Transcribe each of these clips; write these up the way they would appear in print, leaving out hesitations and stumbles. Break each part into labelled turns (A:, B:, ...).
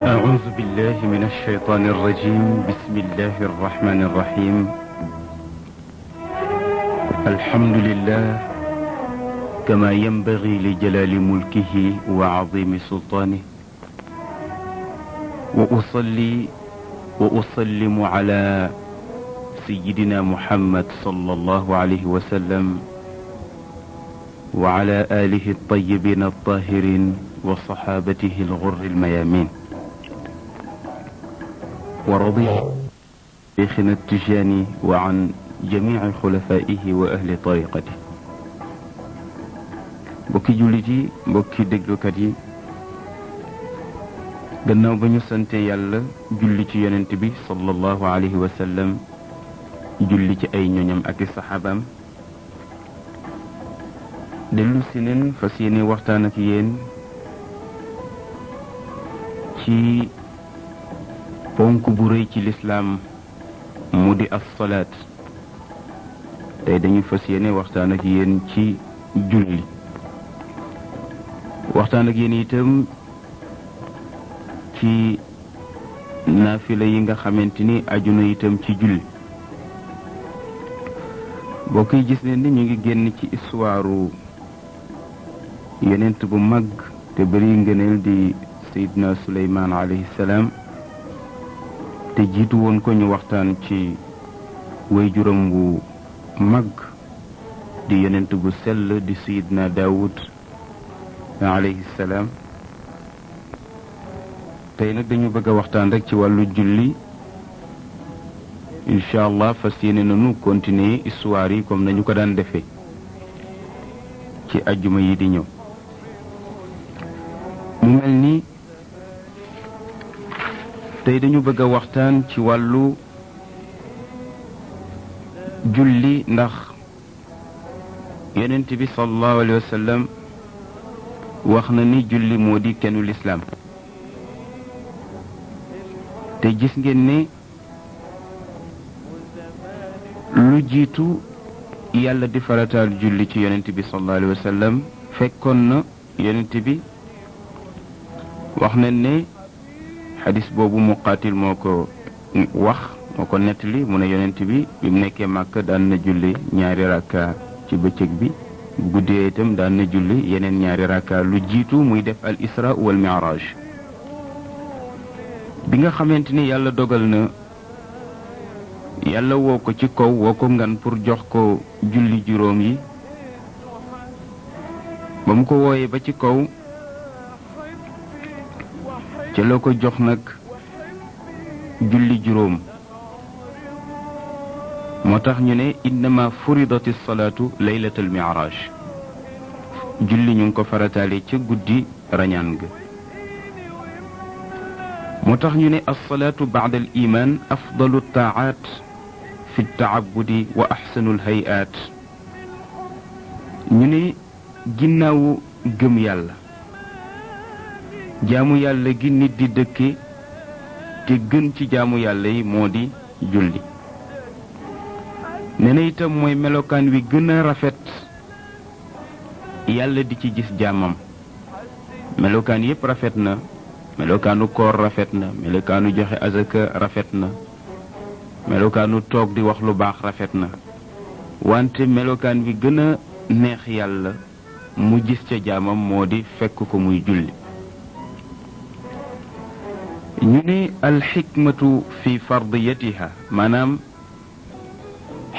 A: أعوذ بالله من الشيطان الرجيم. بسم الله الرحمن الرحيم. الحمد لله كما ينبغي لجلال ملكه وعظيم سلطانه، وأصلي وأسلم على سيدنا محمد صلى الله عليه وسلم وعلى آله الطيبين الطاهرين وصحابته الغر الميامين، ورضي شيخنا التجاني وعن جميع خلفائه وأهل طريقته. بوكي جوليتي بوكي دغلوكات yi gannaaw ba ñu sante yàlla julli ci yonent bi sallallahu alayhi wa sallam, julli ci ay ñoñam ak i saxaabaam, dellu si leen fas yéene waxtaan ak yéen ci ponk bu rëy ci lislaam mu di as-salaat. tey dañu fas yéene waxtaan ak yéen ci julli, waxtaan ak yéen itam ci naafila yi nga xamante ni aju na itam ci julli. bokk yi gis ne ni ñu ngi génn ci histoire yonent bu mag te bari ngëneel di Seydina Suleymaan alayhi salaam, te jiitu woon ko ñu waxtaan ci waajuram bu mag di yonent bu sell di Seydina Daawud alayhi salaam. tey nag dañu bëgg a waxtaan rek ci wàllu julli. incha allah fas yéene nañu continuer histoire yi comme nañu ko daan defee ci ajjuma yi di ñëw. mu mel ni tey dañu bëgg a waxtaan ci wàllu julli, ndax yonent bi sallallahu alayhi wa sallam wax na ni julli moo di kennu lislaam. te gis ngeen ne lu jiitu yàlla di farataal julli ci yonent bi sallallahu alayhi wa sallam fekkoon na yonent bi wax nañ ne xadis boobu Muqaatil moo ko wax, moo ko nettali, mu ne yonent bi bi mu nekkee Màkka daan na julli ñaari rakka ci bëccëg bi, bu guddee itam daan na julli yeneen ñaari rakka lu jiitu muy def al isra wal mi'raj. bi nga xamante ni yàlla dogal na yàlla woo ko ci kaw, woo ko ngan pour jox ko julli juróom yi, ba mu ko wooyee ba ci kaw ca la ko jox nag julli juróom. moo tax ñu ne innama furidati salaatu laylatal mi'raj, julli ñu ngi ko farataale ca guddi rañaan ga. moo tax ñu ne alsalaatu ba'da al iman afdalu taaat fi taabudi wa axsanu lhayaat. ñu ne ginnaawu gëm yàlla, jaamu yàlla gi nit di dëkke te gën ci jaamu yàlla yi moo di julli. nee na itam mooy melokaan wi gën a rafet yàlla di ci gis jaamam. melokaan yépp rafet na, melokaanu koor rafet na, melokaanu joxe azaka rafet na, melokaanu toog di wax lu baax rafet na, wante melokaan wi gën a neex yàlla mu gis ca jaamam moo di fekk ko muy julli. ñu ne alxikmatu fi fardiyatiha, maanaam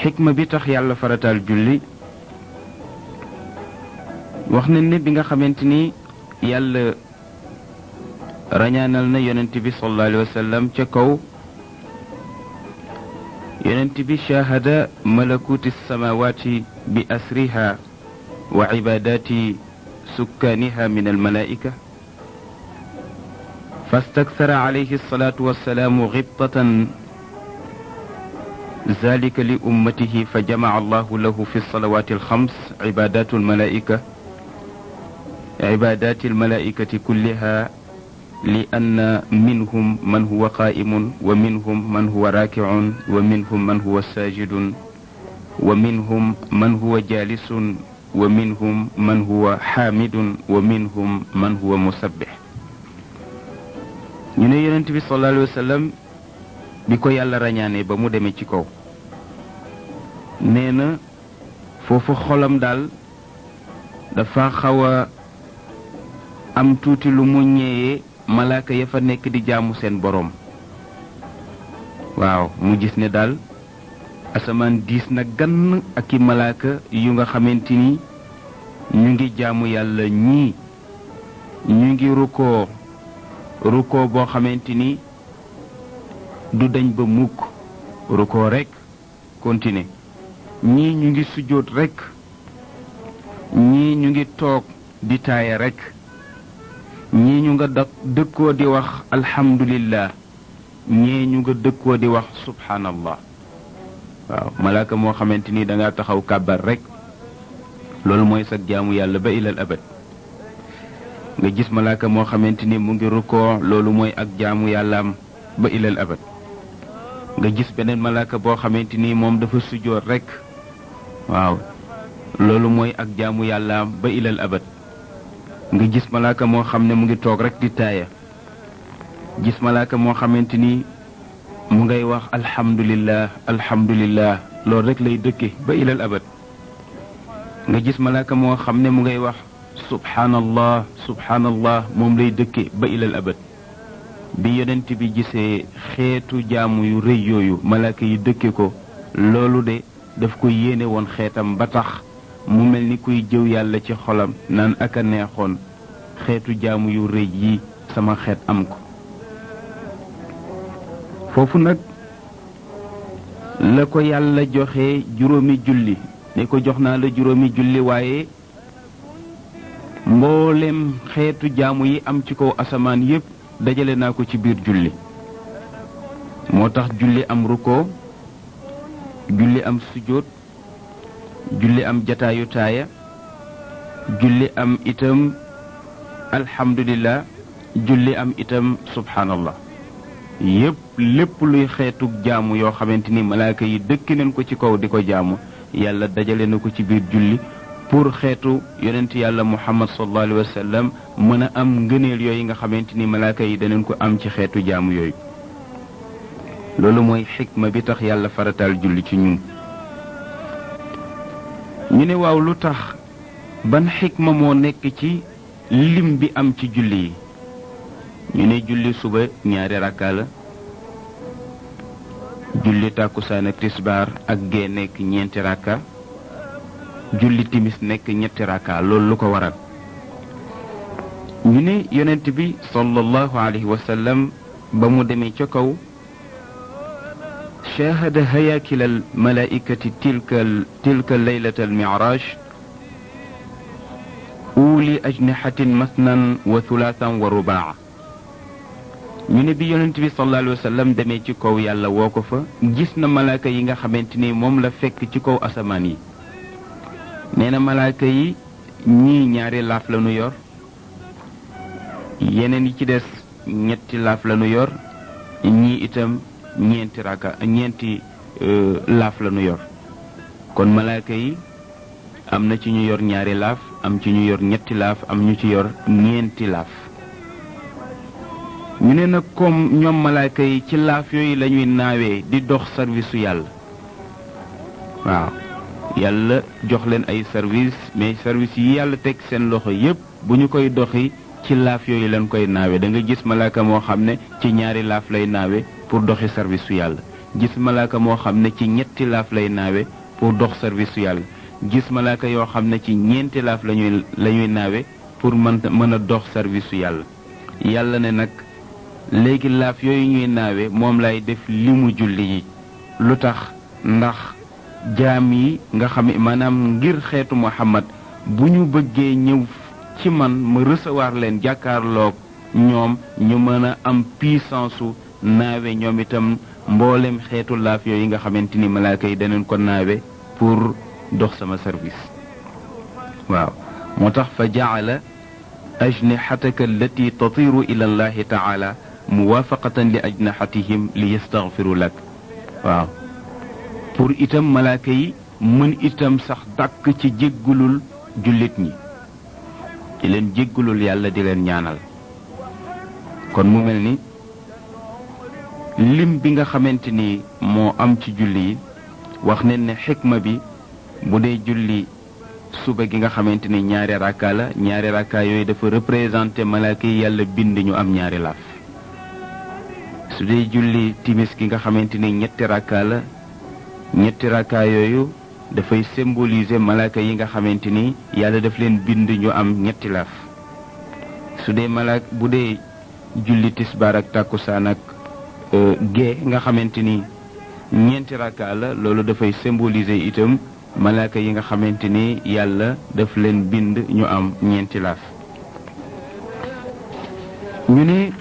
A: xikma bi tax yàlla farataal julli. wax nañ ne bi nga xamante ni yàlla rañaanal na yonent bi sallallahu alayhi wa sallam ca kaw, yonent bi shahada malakuti samawati bi asriha wa ibadati sukkaaniha min almalaika, fastakthara alayhi alsalatu wassalaamu ghibtatan zalika li ummatihi fa jamaca allahu lahu fi alsalawati alxams ibadatu almalaikati kulliha لأن منهم من هو قائم ومنهم من هو راكع ومنهم من هو ساجد ومنهم من هو جالس ومنهم من هو حامد ومنهم من هو مسبح. ñu ne yonent bi sallallahu alayhi wa sallam bi ko yàlla rañaane ba mu demee ci kaw nee na foofu xolam daal dafa xaw a am tuuti lu mu ñeeyee malaaka ya fa nekk di jaamu seen boroom. waaw mu gis ne daal asamaan diis na gann ak i malaaka yu nga xamante ni ñu ngi jaamu yàlla ñii ñu ngi rukkoo boo xamante ni du dañ ba mukk rukkoo rekk continuer ñii ñu ngi sujjóot rekk ñii ñu ngi toog di taaya rekk ñii ñu nga dëkkoo di wax alhamdulillah ñii ñu nga dëkkoo di wax subhanallah. waaw malaaka moo xamante ni danga taxaw kàbbar rekk loolu mooy sag jaamu yàlla ba ilal abad. nga gis malaaka moo xamante ni mu ngi rukkoo loolu mooy ak jaamu yàllaam ba ilal abad. nga gis beneen malaaka boo xamante ni moom dafa sujjóot rekk waaw loolu mooy ak jaamu yàllaam ba ilal abad. nga gis malaaka moo xam ne mu ngi toog rekk di taaya. gis malaaka moo xamante ni mu ngay wax alhamdulillah alhamdulillah loolu rekk lay dëkke ba ilal abad. nga gis malaaka moo xam ne mu ngay wax subhanallah subhanallah moom lay dëkke ba ilal abad. bi yonent bi gisee xeetu jaamu yu rëy yooyu malaaka yi dëkke ko loolu de daf ko yéene woon xeetam ba tax mu mel ni kuy jëw yàlla ci xolam naan ak a neexoon xeetu jaamu yu rëy yi sama xeet am ko. foofu nag la ko yàlla joxe juróomi julli ne ko jox naa la juróomi julli waaye mboolem xeetu jaamu yi am ci kaw asamaan yépp dajale naa ko ci biir julli. moo tax julli am rukkoo julli am sujjóot julli am jataayu taaya julli am itam alhamdulillah julli am itam subhanallah. yépp lépp luy xeetu jaamu yoo xamante ni malaaka yi dëkk nañ ko ci kaw di ko jaamu yàlla dajale na ko ci biir julli pour xeetu yonent yàlla muhammad sallallahu alayhi wa sallam mën a am ngëneel yooyu nga xamante ni malaaka yi danañ ko am ci xeetu jaamu yooyu. loolu mooy xikma bi tax yàlla farataal julli ci ñun. ñu ne waaw lu tax ban xikma moo nekk ci lim bi am ci julli yi. ñu ne julli suba ñaari rakka la julli tàkkusaan ak tisbaar ak gee nekk ñeenti rakka julli timis nekk ñetti rakka loolu lu ko waral. ñu ne yonent bi sallallahu alayhi wa sallam ba mu demee ca kaw shahada hayakil al malaikati tilka laylata al mi'raj uli ajnihatin masnan wa thulathan wa rubaa. ñu ne bi yonent bi sallallahu alayhi wa sallam demee ci kaw yàlla woo ko fa gis na malaaka yi nga xamante ni moom la fekk ci kaw asamaan yi. nee na malaaka yi ñii ñaari laaf la nu yor yeneen yi ci des ñetti laaf la nu yor ñii itam ñeenti laaf la nu yor. kon malaaka yi am na ci ñu yor ñaari laaf am ci ñu yor ñetti laaf am ñu ci yor ñeenti laaf. ñu ne nag comme ñoom malaaka yi ci laaf yooyu la ñuy naawee di dox service su yàlla. waaw yàlla jox leen ay service mais service yi yàlla teg seen loxo yépp bu ñu koy doxi ci laaf yooyu lañ koy naawe da nga gis malaaka moo xam ne ci ñaari laaf lay naawe pour doxi service su yàlla. gis malaaka moo xam ne ci ñetti laaf lay naawe pour dox service su yàlla. gis malaaka yoo xam ne ci ñeenti laaf la ñuy naawe pour mën a dox service su yàlla. yàlla ne nag léegi laaf yooyu ñuy naawe moom lay def limu julli yi. lu tax ndax jaam yi nga xam maanaam ngir xeetu Muhammad bu ñu bëggee ñëw ci man ma recevoir leen jàkkaarloog ñoom ñu mën a am puissance su naawe ñoom itam mboolem xeetu laaf yooyu nga xamante ni malaaka yi danañ ko naawe pour dox sama service. waaw moo tax fa jaala ajnihataka allati tatiru ila allahi taala muwafaqatan li ajnahatihim li yastaghfiru lak. waaw pour itam malaaka yi mën itam sax dàkk ci jéggulul jullit ñi di leen jéggulul yàlla di leen ñaanal. kon mu mel ni lim bi nga xamante ni moo am ci julli yi wax nañ ne xikma bi bu dee julli suba gi nga xamante ni ñaari rakka la ñaari rakka yooyu dafa représenté malaaka yi yàlla bind ñu am ñaari laaf su dee julli timis gi nga xamante ni ñetti rakka la ñetti rakka yooyu dafay symboliser malaaka yi nga xamante ni yàlla daf leen bind ñu am ñetti laaf su dee bu dee julli tisbaar ak tàkkusaan ak gee nga xamante ni ñeenti rakka la loolu dafay symboliser itam malaaka yi nga xamante ni yàlla daf leen bind ñu am ñeenti laaf ñu ne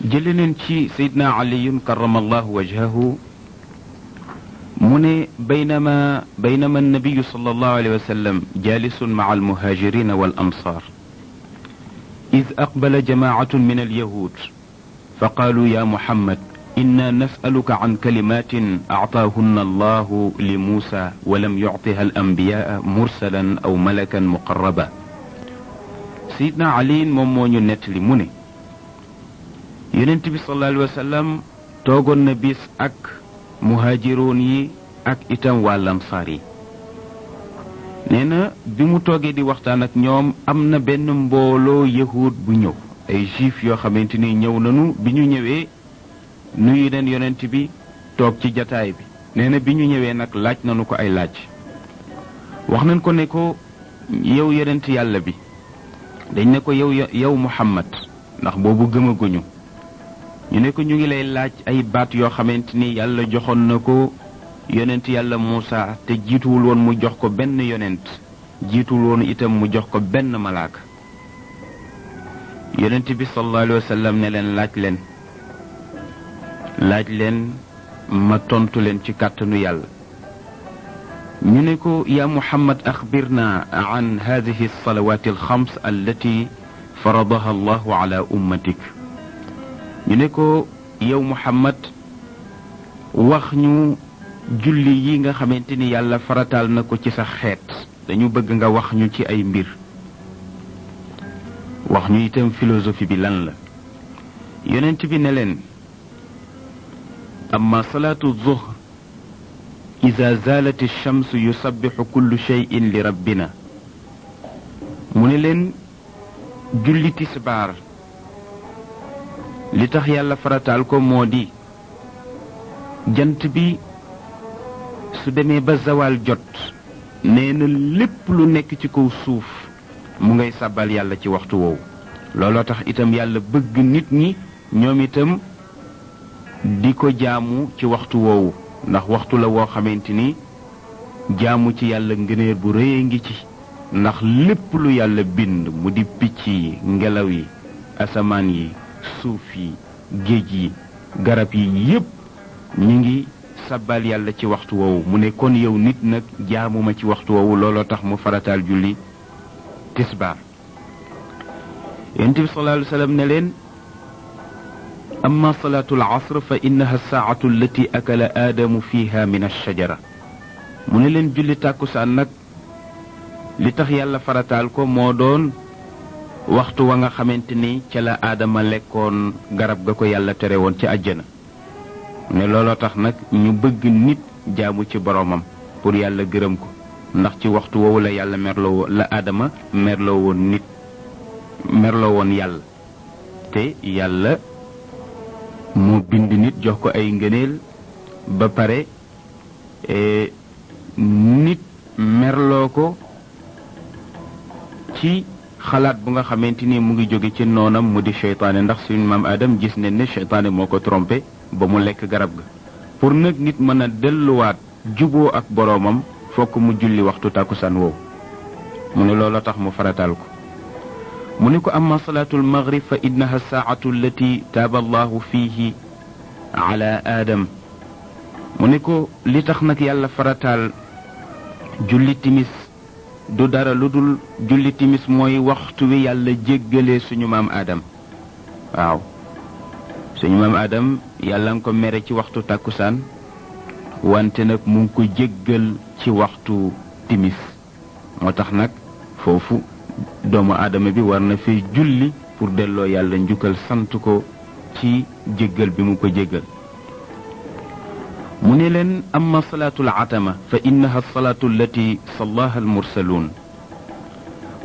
A: jële neen ci sayidna aliyun karamallahu wajhahu mu ne baynama annabiyu sallallahu alayhi wa sallam jalisun ma'a almuhajirin wal ansar إذ أقبل جماعة من اليهود فقالوا يا محمد إنا نسألك عن كلمات أعطاهن الله لموسى ولم يعطها الأنبياء مرسلا أو ملكا مقربا سيدنا علي مومونيو نتلي موني يونتبي صلى الله عليه وسلم توغون نبيس أك مهاجرون أك إتام والأنصاري nee na bi mu toogee di waxtaan ak ñoom am na benn mbooloo yahud bu ñëw ay juif yoo xamante ni ñëw nañu bi ñu ñëwee nuyu leen yonent bi toog ci jataay bi nee na bi ñu ñëwee nag laaj nañu ko ay laaj wax nañ ko ne ko yow yonent yàlla bi dañ ne ko yow Muhammad ndax boobu gëmaguñu ñu ne ko ñu ngi lay laaj ay baat yoo xamante ni yàlla joxoon na ko yonent yàlla Muusa te jiituwul woon mu jox ko benn yonent jiituwul woon itam mu jox ko benn malaaka yonent bi sallallahu alayhi wa sallam ne leen laaj leen ma tontu leen ci kàttanu yàlla ñu ne ko yaa Muhammad axbirna an hadihi alsalawat alxams allati faradaha allahu ala ummatik ñu ne ko yow Muhammad wax ñu julli yi nga xamante ni yàlla farataal na ko ci sa xeet dañu bëgg nga wax ñu ci ay mbir wax ñu itam philosophie bi lan la yonent bi ne leen amma salaatu zuhr ida zalat ash-shams yusabbihu kullu shay'in li rabbina mu ne leen julli tisbaar li tax yàlla farataal ko moo di jant bi su demee ba zawal jot nee na lépp lu nekk ci kaw suuf mu ngay sàbbal yàlla ci waxtu woowu looloo tax itam yàlla bëgg nit ñi ñoom itam di ko jaamu ci waxtu woowu ndax waxtu la woo xamante ni jaamu ci yàlla ngëneer bu rëy ngi ci ndax lépp lu yàlla bind mu di picc yi ngelaw yi asamaan yi suuf yi géej yi garab yi yépp ñu ngi sabbal yàlla ci waxtu woowu mu ne kon yow nit nag jaamuma ci waxtu woowu looloo tax mu farataal julli tisbaar yonent bi sallallahu alayhi wa sallam ne leen amma salaatu al-asr fa innaha saa'atu allati akala aadamu fiha min ash-shajara mu ne leen julli tàkkusaan nag li tax yàlla farataal ko moo doon waxtu wa nga xamante ni ca la aadama lekkoon garab ga ko yàlla tere woon ci àjjana ne looloo tax nag ñu bëgg nit jaamu ci boromam pour yàlla gërëm ko ndax ci waxtu woowu la yàlla la aadama merloo woon yàlla te yàlla moo bind nit jox ko ay ngëneel ba pare nit merloo ko ci xalaat bu nga xamante ni mu ngi jóge ci noonam mu di seytaane ndax suñu maam Adam gis ne ne seytaane moo ko trompé ba mu lekk garab ga pour nag nit mën a delluwaat juboo ak boroomam fokk mu julli waxtu tàkkusaan woowu mu ne looloo tax mu farataal ko mu ne ko amma salaatul maghrib fa innaha saa'atu allati taaba allahu fiihi ala aadam mu ne ko li tax nag yàlla farataal julli timis du dara lu dul julli timis mooy waxtu wi yàlla jéggalee suñu maam Adam waaw suñu maam Adam yàlla nga ko mere ci waxtu tàkkusaan wante nag mu ngi ko jéggal ci waxtu timis moo tax nag foofu doomu aadama bi war na fi julli pour delloo yàlla njukkal sant ko ci jéggal bi mu ko jéggal mu ne leen amma salaatul atama fa innaha salaatu allati sallaha almursaluun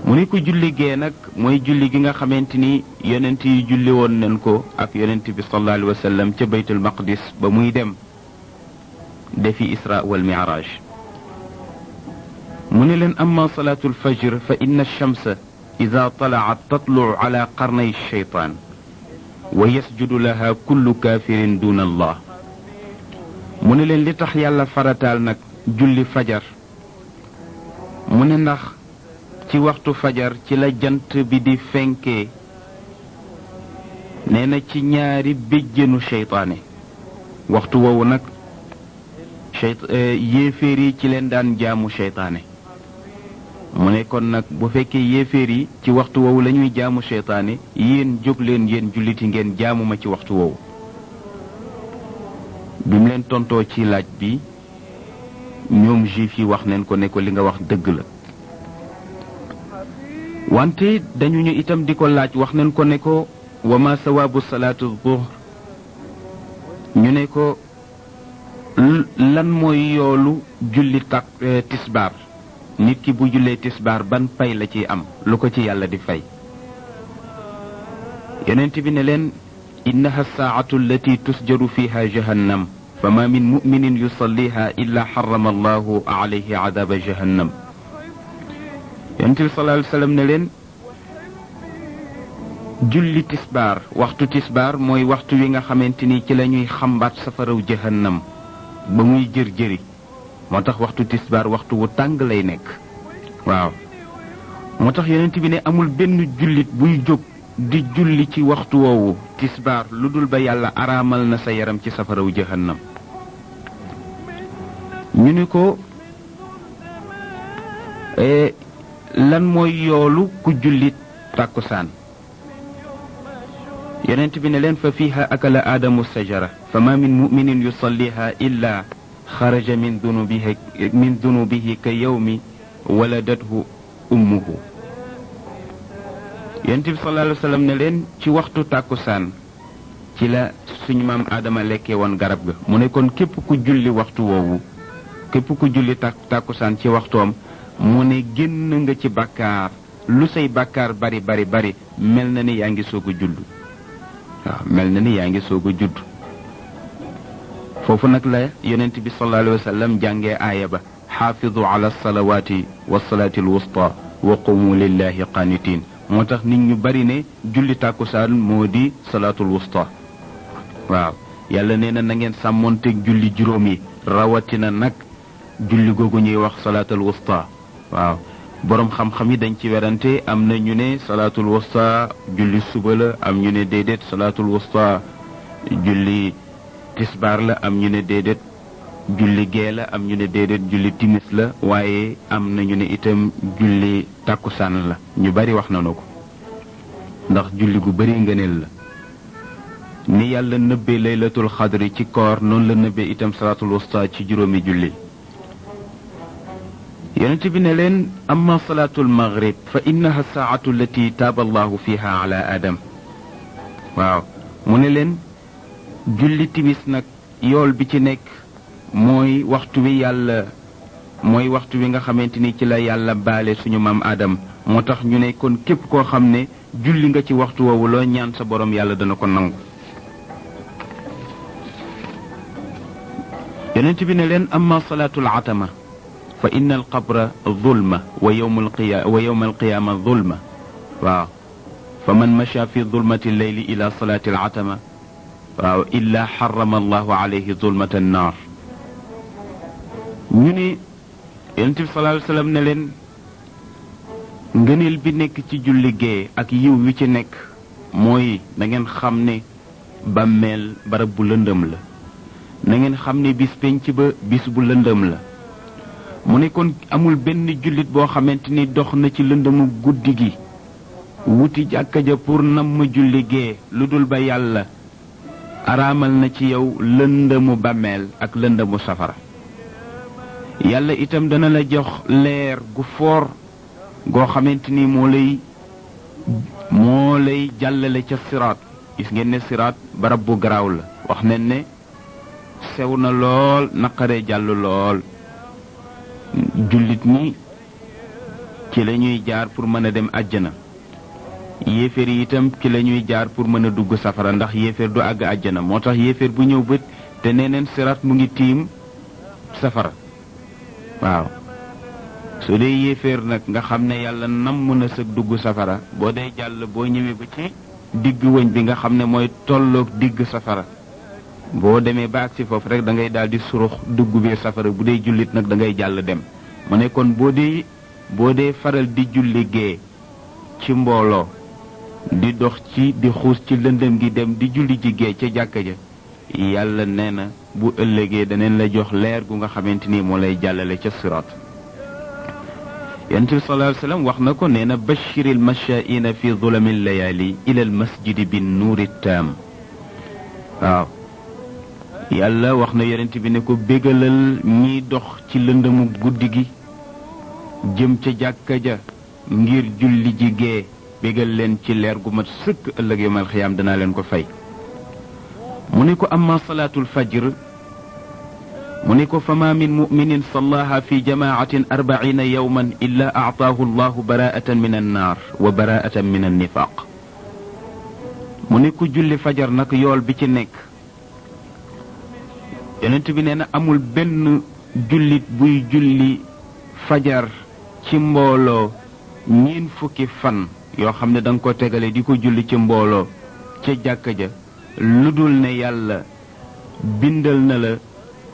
A: mu ne ko julli gee nag mooy julli gi nga xamante ni yonent yi julli woon nañ ko ak yonent bi sallallahu alayhi wa sallam ca baytul maqdis ba muy dem defi isra wal mi'raj mu ne leen amma salaatul fajr fa inna alchamsa ida talaat tatlucu ala qarnay alcheytaan wa yasjudu laha kullu kaafirin duna allah mu ne leen li tax yàlla farataal nag julli fajar mu ne ndax ci waxtu fajar ci la jant bi di fenkee nee na ci ñaari béjjënu seytaane waxtu woowu nag yéeféer yi ci leen daan jaamu seytaane mu ne kon nag bu fekkee yéeféer yi ci waxtu woowu la ñuy jaamu seytaane yéen jóg leen yéen julliti ngeen jaamu ma ci waxtu woowu bi mu leen tontoo ci laaj bi ñoom juif yi wax neen ko ne ko li nga wax dëgg la wante dañu ñu itam di ko laaj wax neen ko ne ko wa ma sawaabu salaatu zuhr ñu ne ko lan mooy yoolu julli tisbaar nit ki bu jullee tisbaar ban pay la ciy am lu ko ci yàlla di fay yonent bi ne leen innaha saa'atu allati tusjaru fiha jahannam fama min mu'minin yusalliha illa harrama allahu alayhi adaba jahannam yonent bi sallallahu alayhi wa sallam ne leen julli tisbaar waxtu tisbaar mooy waxtu wi nga xamante ni ci la ñuy xambaat safaraw jahannam ba muy jër-jëri moo tax waxtu tisbaar waxtu wu tàng lay nekk waaw moo tax yonent bi ne amul benn jullit buy jóg di julli ci waxtu woowu tisbaar lu dul ba yàlla araamal na sa yaram ci safaraw jahannam ñu ni ko lan mooy yoolu ku julli tàkkusaan yonent bi ne leen fa fiiha akala aadamu sajara fa ma min muminin yusalliha illa xaraja min dunubihi ka yawmi waladathu ummuhu yonent bi sallallahu alayhi wa sallam ne leen ci waxtu tàkkusaan ci la suñu maam aadama lekkee woon garab ga mu ne kon képp ku julli waxtu woowu képp ku julli tàkkusaan ci waxtoom mu ne génn nga ci bàkkaar lu say bàkkaar bari bari bari mel na ni yaa ngi soog a judd waaw mel na ni yaa ngi soog a judd foofu nag la yonent bi sallallahu alayhi wa sallam jàngee aaya ba xaafidu ala salawaati wa salaati alwusta wa qumu lillahi qanitin moo tax nit ñu bari ne julli tàkkusaan moo di salaatul wusta waaw yàlla nee na ngeen sàmmoonteeg julli juróom yi rawatina nag julli googu ñuy wax salaatul wusta waaw boroom xam-xam yi dañ ci werante am na ñu ne salaatul wusta julli suba la am ñu ne déedéet salaatul wusta julli tisbaar la am ñu ne déedéet julli gee la am ñu ne déedéet julli timis la waaye am na ñu ne itam julli tàkkusaan la ñu bari wax nañu ko ndax julli gu bari ngëneel la ni yàlla nëbbee laylatul xadri ci koor noonu la nëbbee itam salaatul wusta ci juróomi julli yonent bi ne leen amma salaatul maghrib fa innaha saa'atu allati taaba allahu fiha ala adam waaw mu ne leen julli timis nag yool bi ci nekk mooy waxtu wi nga xamante ni ci la yàlla baale suñu maam Adam moo tax ñu ne kon képp koo xam ne julli nga ci waxtu woowu loo ñaan sa borom yàlla dana ko nangu yonent bi ne leen amma salaatul atama fa inna al qabra zulma wa yawma alqiyaama zulma waaw fa man macha fi zulmati lleyli ila salaati al atama waaw illa xarama allahu alayhi zulmata annaar ñu ne yonent bi sallallahu alayhi wa sallam ne leen ngëneel bi nekk ci julli gee ak yiw wi ci nekk mooy na ngeen xam ne bàmmeel barab bu lëndëm la na ngeen xam ne bis penc ba bis bu lëndëm la mu ne kon amul benn jullit boo xamante ni dox na ci lëndëmu guddi gi wuti jàkka ja pour namm julli gee lu dul ba yàlla araamal na ci yow lëndëmu bàmmeel ak lëndëmu safara yàlla itam dana la jox leer gu foor goo xamante ni moo lay jàllale ca siraat gis ngeen ne siraat barab bu garaaw la wax nañ ne sew na lool naqaree jàll lool jullit ñi ci la ñuy jaar pour mën a dem àjjana yéeféer yi itam ci la ñuy jaar pour mën a dugg safara ndax yéeféer du àgg àjjana moo tax yéeféer bu ñëw bët te neneen siraat mu ngi tiim safara waaw su dee yéeféer nag nga xam ne yàlla namm na sëg dugg safara boo dee jàll boo ñëwee ba ci digg wëñ bi nga xam ne mooy tolloog digg safara boo demee ba agsi foofu rek da ngay daal di surux dugg biir safara bu dee jullit nag da ngay jàll dem mu ne kon boo dee faral di julli gee ci mbooloo di dox ci di xuus ci lëndëm gi dem di julli ji gee ca jàkka ja yàlla nee na bu ëllëgee daneen la jox leer gu nga xamante ni moo lay jàllale ca siraat yonent bi sallallahu alayhi wa sallam wax na ko nee na bashiril mashaa'ina fi zulami layali ila al masjidi bin nuuri taam waaw yàlla wax na yonent bi ne ko bégalal ñiy dox ci lëndëmu guddi gi jëm ca jàkka ja ngir julli ji gee bégal leen ci leer gu mat sëkk ëllëg yawmal xiyaam danaa leen ko fay mu ne ko amma salaatul fajr mu ne ko fama min muminin sallaha fi jamaatin 40 yawman illa aataahu allahu baraatan min annaar wa baraatan min annifaq mu ne ko julli fajar nag yool bi ci nekk yonent bi nee na amul benn jullit buy julli fajar ci mbooloo 20 fukki fan yoo xam ne da nga ko tegale di ko julli ci mbooloo ca jàkka ja lu dul ne yàlla bindal na la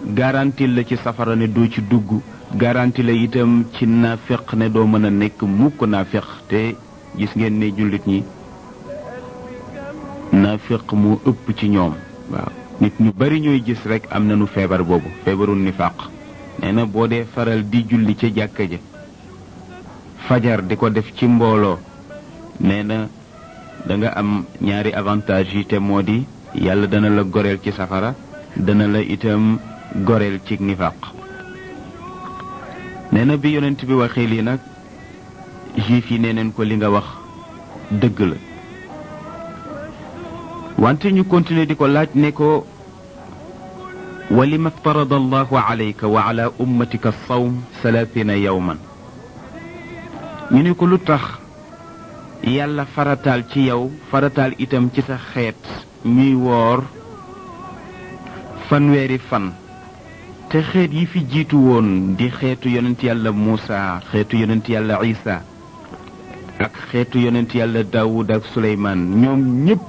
A: garanti la ci safara ne doo ci dugg garanti la itam ci naafeq ne doo mën a nekk mukk naafeq te gis ngeen ne jullit ñi naafeq moo ëpp ci ñoom waaw nit ñu bari ñooy gis rek am nañu feebar boobu feebaru nifaq nee na boo dee faral di julli ca jàkka ja fajar di ko def ci mbooloo nee na da nga am ñaari avantage yi te moo di yàlla dana la goreel ci safara dana la itam goreel ci nifaq nee na bi yonent bi waxee lii nag juif yi nee neen ko li nga wax dëgg la wante ñu continuer di ko laaj ne ko wa lima farada allahu alayka wa ala ummatika sawm 30 yawman ñu ne ko lu tax yàlla farataal ci yow farataal itam ci sa xeet ñuy woor fanweeri fan te xeet yi fi jiitu woon di xeetu yonent yàlla Muusa xeetu yonent yàlla Isa ak xeetu yonent yàlla Daawud ak Suleymaan ñoom ñépp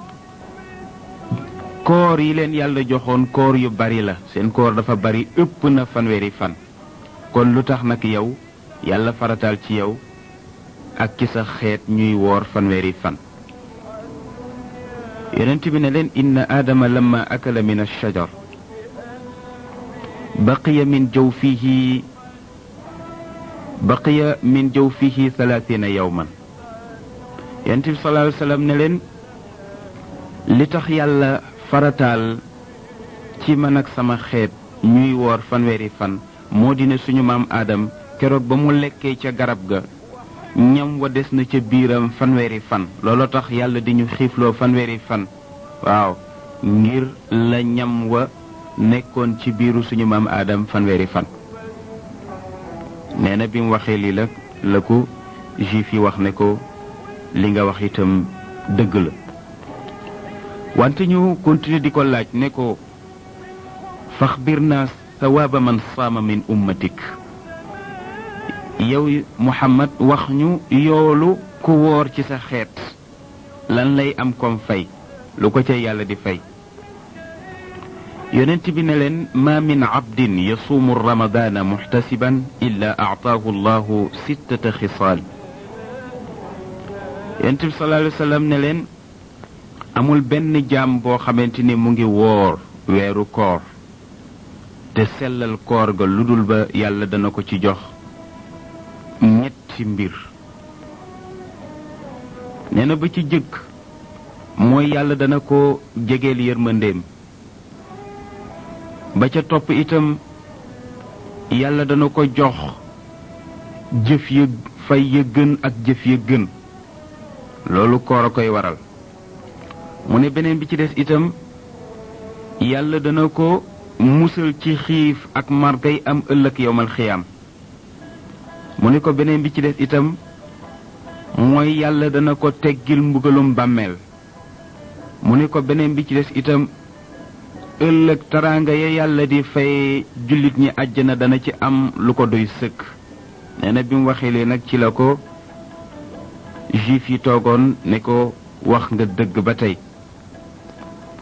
A: koor yi leen yàlla joxoon koor yu bari la seen koor dafa bari ëpp na fanweeri fan kon lu tax nag yow yàlla farataal ci yow ak ci sa xeet ñuy woor fanweeri fan yonent bi ne leen inna aadama lamma akala min ash-shajar baqiya min jawfihi 30 yawman yonent bi sallallahu alayhi wa sallam ne leen li tax yàlla farataal ci man ak sama xeet ñuy woor fanweeri fan moo di ne suñu maam aadam keroog ba mu lekkee ca garab ga ñam wa des na ca biiram fanweeri fan looloo tax yàlla di ñu xiifloo fanweeri fan waaw ngir la ñam wa nekkoon ci biiru suñu maam aadam fanweeri fan nee na bi mu waxee lii la ko juif yi wax ne ko li nga wax itam dëgg la wante ñu continuer di ko laaj ne ko faxbir naa sawaaba man saama min ummatik yow Muhammad wax ñu yoolu ku woor ci sa xeet lan lay am comme fay lu ko ca yàlla di fay yonent bi ne leen ma min abdin yasuumu ramadaana muxtasiban illa aataahu allahu 6 xisaal yonent bi sallallahu alayhi wa sallam ne leen amul benn jaam boo xamante ni mu ngi woor weeru koor te sellal koor ga lu dul ba yàlla dana ko ci jox ñetti mbir nee na ba ci jëkk mooy yàlla dana ko jegeel yërmandeem ba ca topp itam yàlla dana ko jox jëf ya fay ya gën ak jëf ya gën loolu koor a koy waral mu ne beneen bi ci des itam yàlla dana ko musal ci xiif ak mar gay am ëllëg yowmal xiyaam mu ne ko beneen bi ci des itam mooy yàlla dana ko teggil mbugalum bàmmeel mu ne ko beneen bi ci des itam ëllëg taraanga ya yàlla di fay jullit ñi àjjana dana ci am lu ko doy sëkk nee na bi mu waxee lee nag ci la ko juif yi toogoon ne ko wax nga dëgg ba tey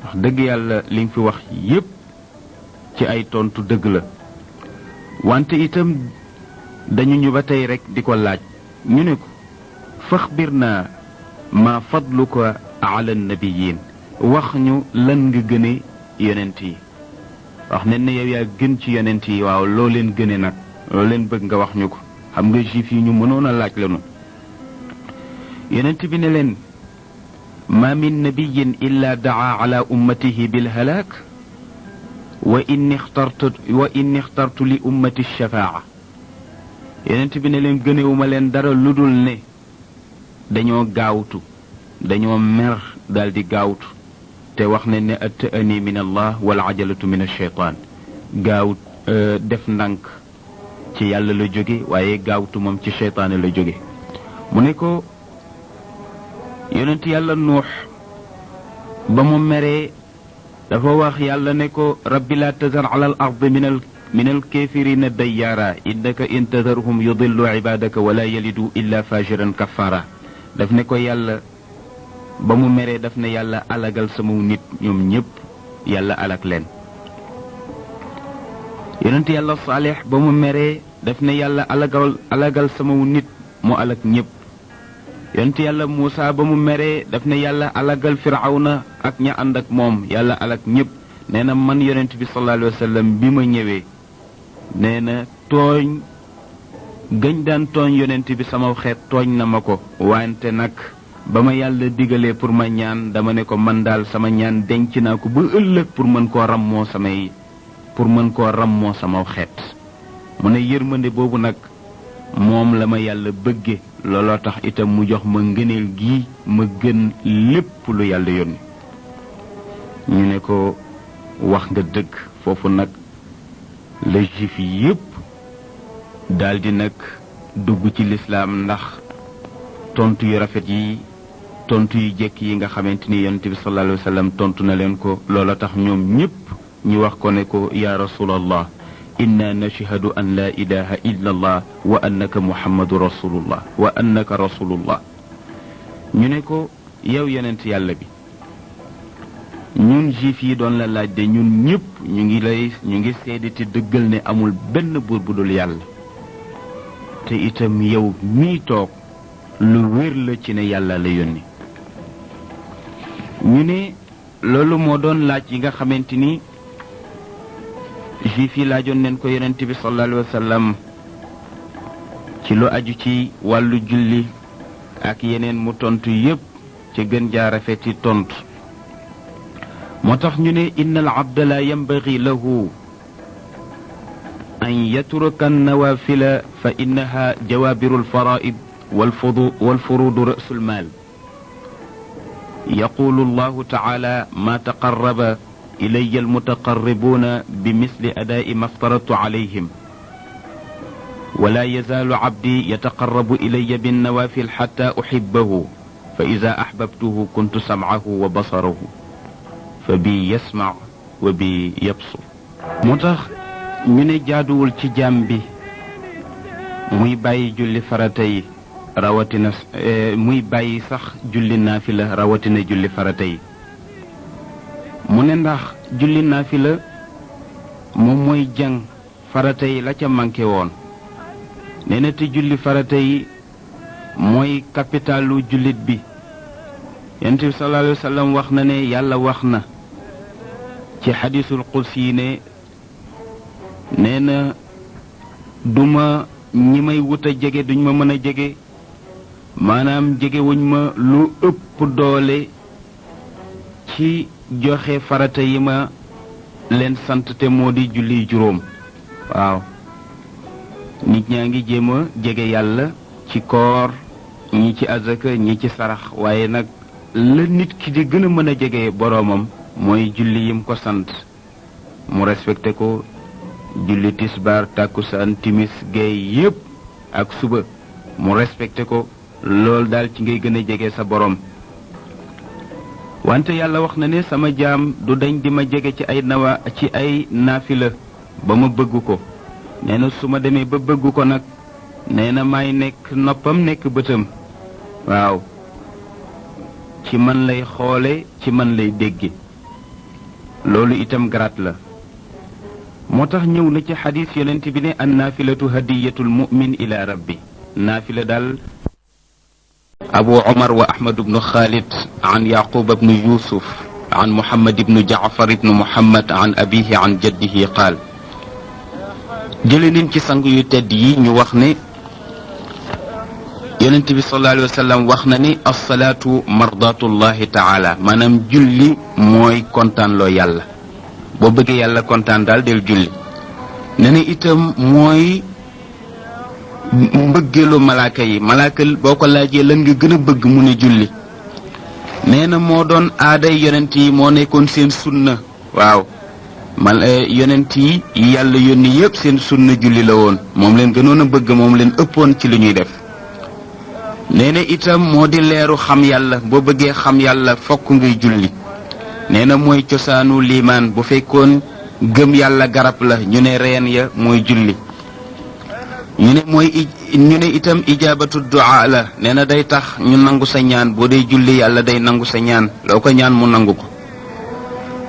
A: wax dëgg yàlla li nga fi wax yépp ci ay tontu dëgg la wante itam dañu ñu ba tey rek di ko laaj ñu ne ko faxbir naa ma fadluka ala nabiyin wax ñu lan nga gëne yonent yi wax ne yow yaa gën ci yonent yi waaw loo leen gëne nag loo leen bëgg nga wax ñu ko xam nga juif yi ñu mënoon a laaj lanu yonent bi ne leen ma min nabiyin illa daa ala ummatihi bilhalaak wa inni ixtartu li ummati shafaa yonent bi ne leen gënewuma leen dara lu dul ne dañoo gaawtu dañoo mer daldi gaawtu te wax ne ne at-ta'ani min allah wal ajalatu min ash-shaytaan gaaw def ndànk ci yàlla la jóge waaye gaawtu moom ci shaytaane la jóge mu ne ko yonent yàlla nuux ba mu meree dafa wax yàlla ne ko rabbi la tazar ala al ardi min al kafirina dayyaara innaka in tadarhum yudillu ibadaka wala yalidu illa fajiran kafara daf ne ko yàlla ba mu meree daf ne yàlla alagal sama nit ñoom ñépp yàlla alag leen yonent yàlla saalix ba mu meree daf ne yàlla alagal sama nit mu alag ñépp yonent yàlla Muusa ba mu meree daf ne yàlla alagal firawna ak ña ànd ak moom yàlla alag ñépp nee na man yonent bi sallallahu alayhi wa sallam bi ma ñëwee nee na tooñ gëñ daan tooñ yonent bi sama xeet tooñ na ma ko wante nag ba ma yàlla digalee pour ma ñaan dama ne ko man daal sama ñaan denc naa ko ba ëllëg pour mën koo rammoo sama xeet mu ne yërmande boobu nag moom la ma yàlla bëgge looloo tax itam mu jox ma ngëneel gi ma gën lépp lu yàlla yónni ñu ne ko wax nga dëgg foofu nag la juif yépp daldi nag dugg ci lislaam ndax tontu yu rafet yi tontu yu jekk yi nga xamante ni yonent bi sallallahu alayhi wa sallam tontu na leen ko loola tax ñoom ñépp ñu wax ko ne ko yaa rasulallah inna nashhadu an la ilaha illa allah wa annaka muhammadu rasulullah wa annaka rasulullah ñu ne ko yow yonent yàlla bi ñun juif yi doon la laaj de ñun ñépp ñu ngi seede te dëggal ne amul benn buur bu dul yàlla te itam yow mii toog lu wér la ci ne yàlla la yónni ñu ne loolu moo doon laaj yi nga xamante ni juif yi laajoon neen ko yonent bi sallallahu alayhi wa sallam ci lu aju ci wàllu julli ak yeneen mu tontu yépp ci gën jaa rafeti tontu moo tax ñu ne inna al abda la yanbaghi lahu an yatruka an-nawafila fa innaha jawabiru al-fara'id والفروض رأس المال يقول الله تعالى ما تقرب إلي المتقربون بمثل أداء ما افترضت عليهم ولا يزال عبدي يتقرب إلي بالنوافل حتى أحبه فإذا أحببته كنت سمعه وبصره فبي يسمع وبي يبصر متخ من جادول ci jaam bi muy bàyyi julli farata yi rawatina muy bàyyi sax julli naafila rawatina julli farata yi mu ne ndax julli naafila moom mooy jàng farata yi la ca manqué woon nee na te julli farata yi mooy capitalu jullit bi yonent bi sallallahu alayhi wa sallam wax na ne yàlla wax na ci xadisul qudsi yi ne nee na duma ñi may wut a jege duñ ma mën a jege maanaam jege wuñ ma lu ëpp doole ci joxe farata yi ma leen sant te moo di julli juróom waaw nit ñaa ngi jéem a jege yàlla ci koor ñi ci azaka ñi ci sarax waaye nag la nit ki di gën a mën a jege boroomam mooy julli yim ko sant mu respecté ko. julli tisbaar tàkkusaan timis géey yépp ak suba mu respecté ko, loolu daal ci ngay gën a jege sa borom. wante yàlla wax na ne sama jaam du dañ di ma jege ci ay naafila ba ma bëgg ko. nee na su ma demee ba bëgg ko nag nee na may nekk noppam nekk bëtam. waaw ci man lay xoole ci man lay dégge. loolu itam garaat la. moo tax ñëw na ci xadis yonent bi ne an naafilatu hadiyatul mu'min ila rabbi. naafila daal abu umar wa ahmad ibnu xaalid an yaqub ibnu yusuf an muhammad ibnu jaafar ibnu muhammad an abihi an jaddihi qaal. jële nañ ci sang yu tedd yi ñu wax ne yonent bi sallallahu alayhi wa sallam wax na ni alsalaatu mardatullahi taala, maanaam julli mooy kontaan loo yàlla. boo bëggee yàlla kontaan daal del julli. nee na itam mooy mbëggeelu malaaka yi. malaaka boo ko laajee lan nga gën a bëgg mu ne julli. nee na moo doon aaday yonent yi, moo nekkoon seen sunna. waaw yonent yi yàlla yónni yépp seen sunna julli la woon, moom leen gënoon a bëgg, moom leen ëppoon ci li ñuy def. nee na itam moo di leeru xam yàlla, boo bëggee xam yàlla fokk ngay julli. nee na mooy cosaanu liimaan, bu fekkoon gëm yàlla garab la ñu ne reen ya mooy julli. ñu ne itam ijaabatu du'a la, nee na day tax ñu nangu sa ñaan. boo dee julli yàlla day nangu sa ñaan, loo ko ñaan mu nangu ko.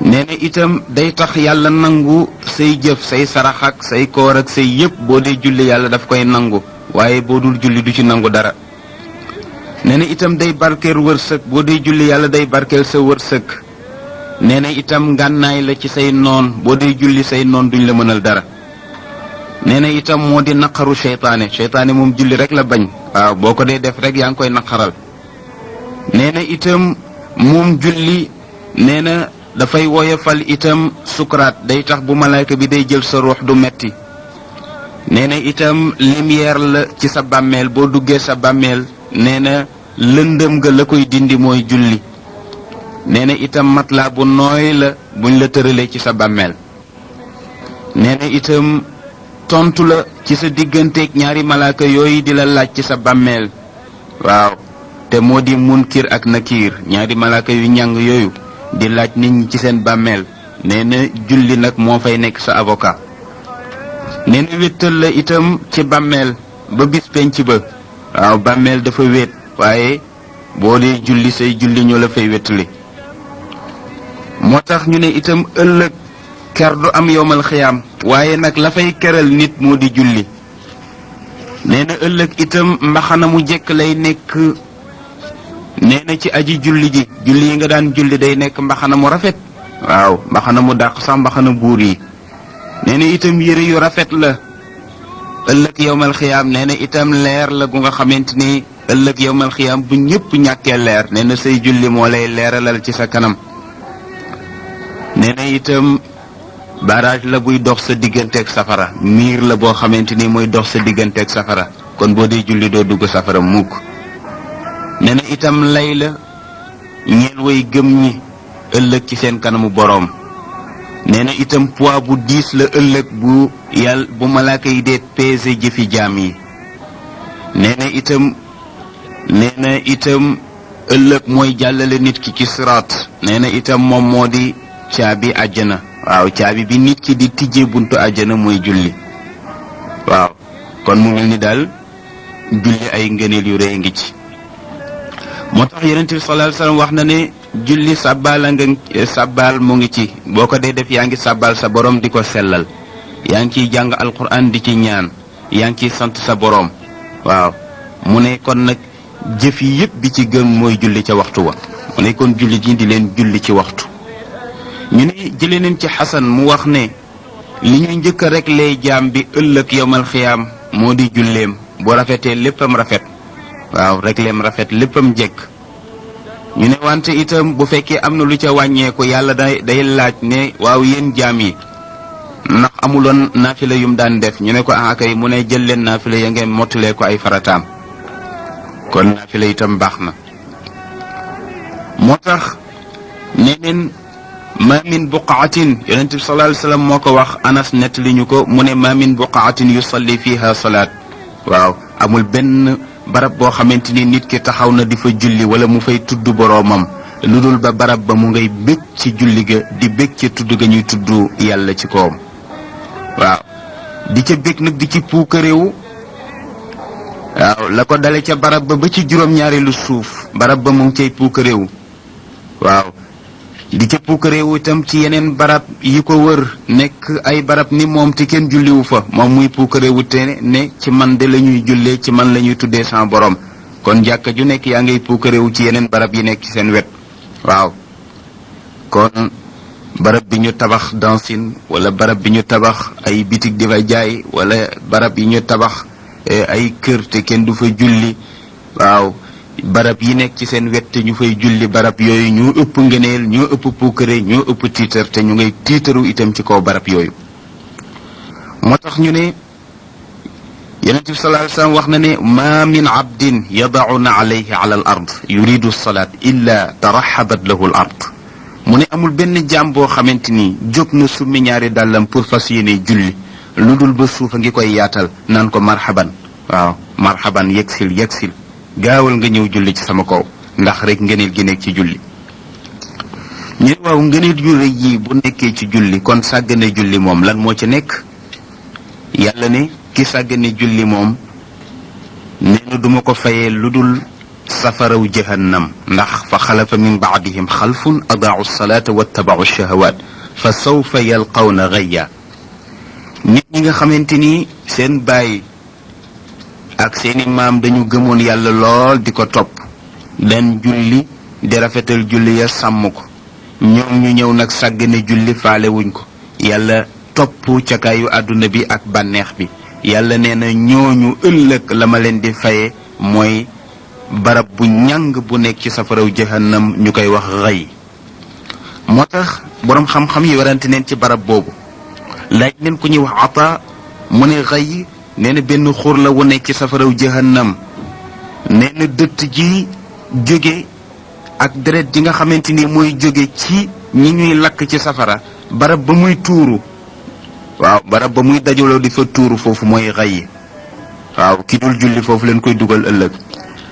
A: nee na itam day tax yàlla nangu say jëf, say sarax ak say koor ak say yépp. boo dee julli yàlla daf koy nangu, waaye boo dul julli du ci nangu dara. nee na itam day barkeel wërsëg, boo dee julli yàlla day barkeel sa wërsëg. nee na itam ngànnaay la ci say noon, boo dee julli say noon duñ la mënal dara. nee na itam moo di naqaru seytaane moom julli rek la bañ. waaw boo ko dee def rek yaa ngi koy naqaral. nee na itam moom julli nee na dafay woyofal itam sukuraat, day tax bu malaaka bi day jël sa ruux du metti. nee na itam lumière la ci sa bàmmeel, boo duggee sa bàmmeel nee na lëndëm ga la koy dindi mooy julli. nee na itam matelas bu nooy la buñ la tëralee ci sa bàmmeel. nee na itam tontu la ci sa digganteeg ñaari malaaka yooyu di la laaj ci sa bàmmeel. waaw te moo di munkir ak nakiir, ñaari malaaka yu ñàng yooyu di laaj nit ñi ci seen bàmmeel. nee na julli nag moo fay nekk sa avocat. nee na wéttal la itam ci bàmmeel ba bis penc ba. waaw bàmmeel dafa wéet, waaye boo dee julli say julli ñoo la fay wéttali. moo tax ñu ne itam ëllëg ker du am yowmal xiyaam, waaye nag la fay keral nit moo di julli. nee na ëllëg itam mbaxana mu jekk lay nekk. nee na ci aji julli ji, julli yi nga daan julli day nekk mbaxana mu rafet. waaw mbaxana mu dàq sax mbaxana buur yi. nee na itam yëre yu rafet la. ëllëg yowmal xiyaam nee na itam leer la gu nga xamante ni ëllëg yowmal xiyaam bu ñëpp ñàkkee leer, nee na say julli moo lay leeralal ci sa kanam. nee na itam barrage la buy dox sa digganteeg safara, miir la boo xamante ni mooy dox sa digganteeg safara, kon boo dee julli doo dugg safara mukk. nee na itam lay la ñeel way gëm ñi ëllëg ci seen kanamu boroom. nee na itam poids bu diis la ëllëg bu malaaka yi dee peese jëfi jaam yi. nee na itam ëllëg mooy jàllale nit ki ci siraat. nee na itam moom moo di caabi àjjana. waaw caabi bi nit ki di tijjee buntu àjjana mooy julli. waaw kon mu mel ni daal julli ay ngëneel yu rëy ngi ci. moo tax yonent bi sallallahu alayhi wasallam wax na ne julli sàbbaal mu ngi ci. boo ko dee def yaa ngi sàbbaal sa borom di ko sellal, yaa ngi ciy jàng alquran di ci ñaan, yaa ngi ciy sant sa borom. waaw mu ne kon nag jëf yi yëpp bi ci gën mooy julli ca waxtu wa. mu ne kon julli ji di leen julli ci waxtu. ñu ne jëlee nañ ci xasan mu wax ne li ñuy njëkk rek lay jaam bi ëllëg yowmal xiyaam moo di julleem. bu rafetee léppam rafet. waaw rek leem rafet léppam jekk. ñu ne wante itam bu fekkee am na lu ca wàññeeku yàlla day laaj ne waaw yéen jaam yi ndax amuloon naafila yum daan def. ñu ne ko kay mu ne jël leen naafila ya ngeen mottalee ko ay farataam. kon naafila itam baax na. moo tax neneen ma min buqaatin yonent bi sallallahu alayhi wasallam moo ko wax, Anas nett li ñu ko, mu ne ma min buqaatin yusalli fiha salaat. waaw amul benn barab boo xamante ni nit ki taxaw na di fa julli wala mu fay tudd boroomam lu dul ba barab ba mu ngay bég ci julli ga, di bég ci tudd ga ñuy tudd yàlla ci kawam. waaw di ca bég nag di ci puukareewu. waaw la ko dale ca barab ba ci juróom-ñaareelu suuf barab ba mu ngi cay puukareewu. waaw di ca puukareewu itam ci yeneen barab yi ko wër nekk ay barab ni moom te kenn julliwu fa, moom muy puukareewu te ne ci man de la ñuy jullee, ci man la ñuy tuddee sama borom. kon jàkka ju nekk yaa ngay puukareewu ci yeneen barab yi nekk ci seen wet. waaw kon barab bi ñu tabax dancing wala barab bi ñu tabax ay bitig di fa jaay wala barab yi ñu tabax ay kër te kenn du fa julli. waaw barab yi nekk ci seen wet te ñu fay julli, barab yooyu ñoo ëpp ngëneel, ñoo ëpp puukare, ñoo ëpp tiitar, te ñu ngay tiitaru itam ci kaw barab yooyu. moo tax ñu ne yonent bi sallallahu alayhi wasallam wax na ne ma min abdin yadauna alayhi ala al ard yuridu salaat illa taraxabat lahu al ard. mu ne amul benn jaam boo xamante ni jóg na summi ñaari dàllam pour fas yéene julli lu dul ba suufa ngi koy yaatal naan ko marhaban. waaw marhaban yegsil yegsil, gaawal nga ñëw julli ci sama kaw ndax rek ngëneel gi nekk ci julli. ñu ne waaw ngëneel yu rëy yi bu nekkee ci julli kon sàggane julli moom lan moo ci nekk? yàlla ne ki sàggane julli moom nee na duma ko fayee lu dul safaraw jahannam, ndax fa xalafa min baadihim xalfun adaau salaata wattabau shahawaat fa sawfa yalqawna gayya. nit ñi nga xamante ni seen baay ak seeni maam dañu gëmoon yàlla lool di ko topp dan julli di rafetal julli ya sàmm ko, ñoom ñu ñëw nag sàggane julli faale wuñ ko, yàlla topp cakaayu àdduna bi ak bànneex bi. yàlla nee na ñooñu ëllëg la ma leen di faye mooy barab bu ñàng bu nekk ci safaraw jahannam ñu koy wax xëy. moo tax boroom xam-xam yi warante neen ci barab boobu. laaj leen ku ñuy wax ata mu ne xëy nee na benn xur la wu nekk ci safaraw jahannam. nee na dëtt ji jóge ak deret ji nga xamante ni mooy jóge ci ñi ñuy lakk ci safara, barab ba muy tuuru. waaw barab ba muy dajaloo di fa tuuru foofu mooy xëy. waaw ki dul julli foofu leen koy dugal ëllëg.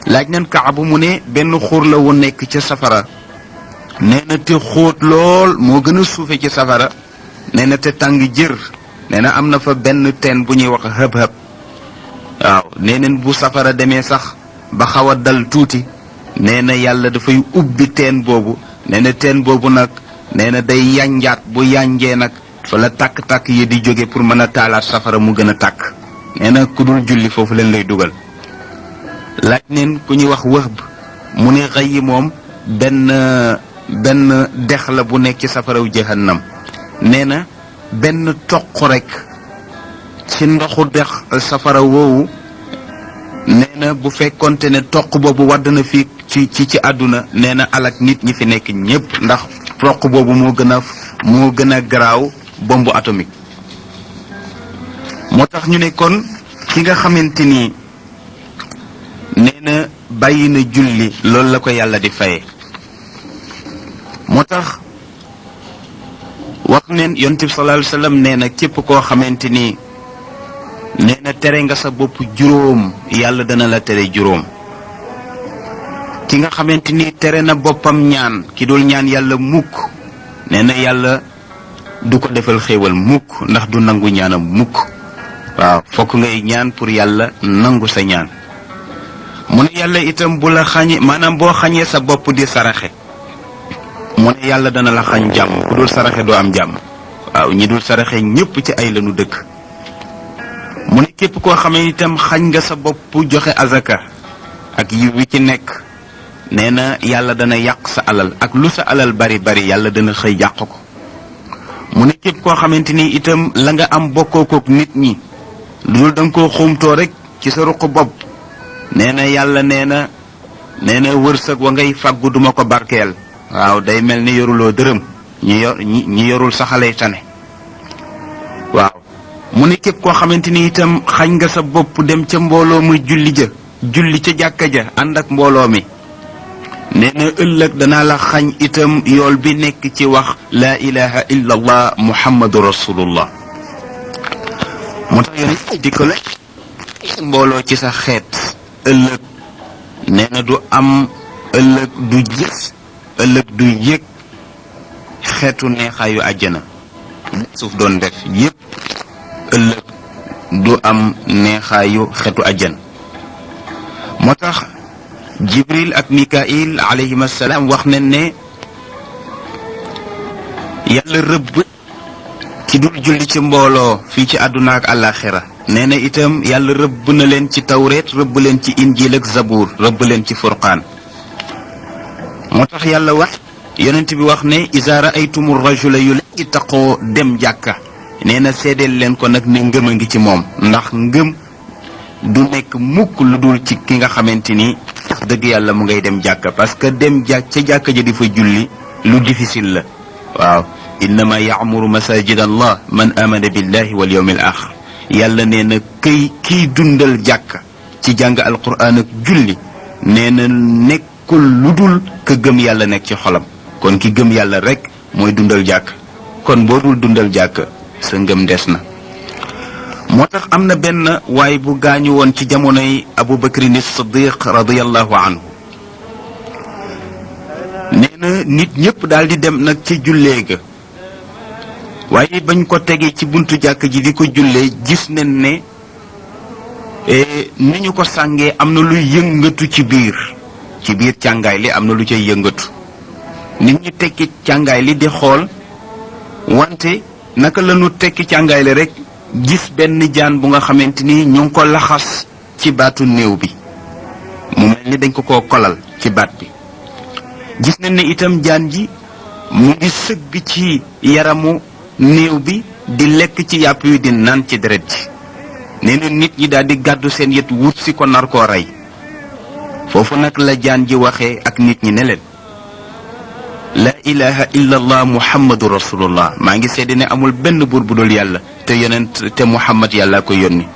A: laaj nañ Kaabu mu ne benn xur la wu nekk ca safara. nee na te xóot lool moo gën a suufe ci safara. nee na te tàng jër. nee na am na fa benn teen bu ñuy wax hëb-hëb. waaw nee neen bu safara demee sax ba xaw a dal tuuti nee na yàlla dafay ubbi teen boobu. nee na teen boobu nag nee na day yanjaat, bu yanjee nag fa la tàkk-tàkk yi di jóge pour mën a taalaat safara mu gën a tàkk. nee na ku dul julli foofu leen lay dugal. laaj neen ku ñuy wax Wahb mu ne xëy yi moom benn dex la bu nekk ci safaraw jahannam. nee na benn toq rek ci ndoxu dex safara woowu nee na bu fekkonte ne toq boobu wadd na fii ci àdduna nee na alak nit ñi fi nekk ñépp, ndax toq boobu moo gën a garaaw bombe atomique. moo tax ñu ne kon ki nga xamante ni nee na bàyyi na julli loolu la ko yàlla di faye. moo tax wax neen yonent bi sallallahu alayhi wasallam nee na képp koo xamante ni nee na tere nga sa bopp juróom yàlla dana la tere juróom. ki nga xamante ni tere na boppam ñaan, ki dul ñaan yàlla mukk nee na yàlla du ko defal xéewal mukk, ndax du nangu ñaanam mukk. waaw fokk ngay ñaan pour yàlla nangu sa ñaan. mu ne yàlla itam bu la xañee, maanaam boo xañee sa bopp di saraxe, mu ne yàlla dana la xañ jàmm. ku dul saraxe doo am jàmm. waaw ñi dul saraxe ñépp ci ay lanu dëkk. mu ne képp koo xamee itam xañ nga sa bopp joxe azaka ak yiw wi ci nekk, nee na yàlla dana yàq sa alal, ak lu sa alal bari bari yàlla dana xëy yàq ko. mu ne képp koo xamante ni itam la nga am bokkoo kook nit ñi, lu dul da nga koo xumtoo rek ci sa ruq bopp, nee na yàlla nee na wërsëg wa ngay fàggu duma ko barkeel. waaw day mel ni yoruloo dërëm, ñi yorul saxalay tane. waaw mu ne képp koo xamante ni itam xañ nga sa bopp dem ca mbooloo muy julli ca jàkka ja ànd ak mbooloo mi, nee na ëllëg danaa la xañ itam yool bi nekk ci wax laa ilaha illa allah muhammadu rasulullah. moo tax yonent di ko la mbooloo ci sa xeet ëllëg nee na du am ëllëg du gis ëllëg du yëg xeetu neexaayu àjjana suuf doon def yépp ëllëg du am neexaayu xeetu àjjana. moo tax jibril ak mikail alayhim assalaam wax nañ ne yàlla rëbb ci dul julli ci mbooloo fii ci àdduna ak àllaaxira. nee na itam yàlla rëbb na leen ci tawreet rëbb leen ci injil ak zabuur rëbb leen ci furqaan. moo tax yàlla wax yonent bi wax ne iza ra'aytumu rajula yu léegi taqoo dem jàkka nee na seedeel leen ko nag ne ngëm a ngi ci moom ndax ngëm du nekk mukk lu dul ci ki nga xamante ni dëgg yàlla mu ngay dem jàkka parce que dem ca jàkka ja di fa julli lu difficile la. waaw innama ya'muru masajid allah man amana billahi wal yawmil axir yàlla nee na kiy dundal jàkka ci jàng alquran ak julli nee na nekkul lu dul ka gëm yàlla nekk ci xolam. kon ki gëm yàlla rek mooy dundal jàkk kon boo dul dundal jàkk sa ngëm des na. moo tax am na benn waay bu gaañu woon ci jamonoy Abu Bakrin as-Siddiq radiyallahu anhu. nee na nit ñëpp daal di dem nag ci jullee ga waaye bañ ko tegee ci buntu jàkk ji di ko jullee gis nañ ne ni ñu ko sàngee am na luy yëngatu ci biir càngaay li am na lu cay yëngatu. nit ñi tekki càngaay li di xool wante naka la ñu tekki càngaay li rek gis benn jaan bu nga xamante ni ñu ngi ko laxas ci baatu néew bi mu mel ni dañ ko kolal ci baat bi. gis nañ ne itam jaan ji mu ngi sëgg ci yaramu néew bi di lekk ci yàpp yu di naan ci deret ji. nee na nit ñi daal di gàddu seen yet wut si ko nar koo rey foofu nag la jaan ji waxee ak nit ñi ne leen la ilaha illa allah muhammadu rasulullah maa ngi seede ne amul benn buur bu dul yàlla te yonent te muhammad yàlla ko yónni.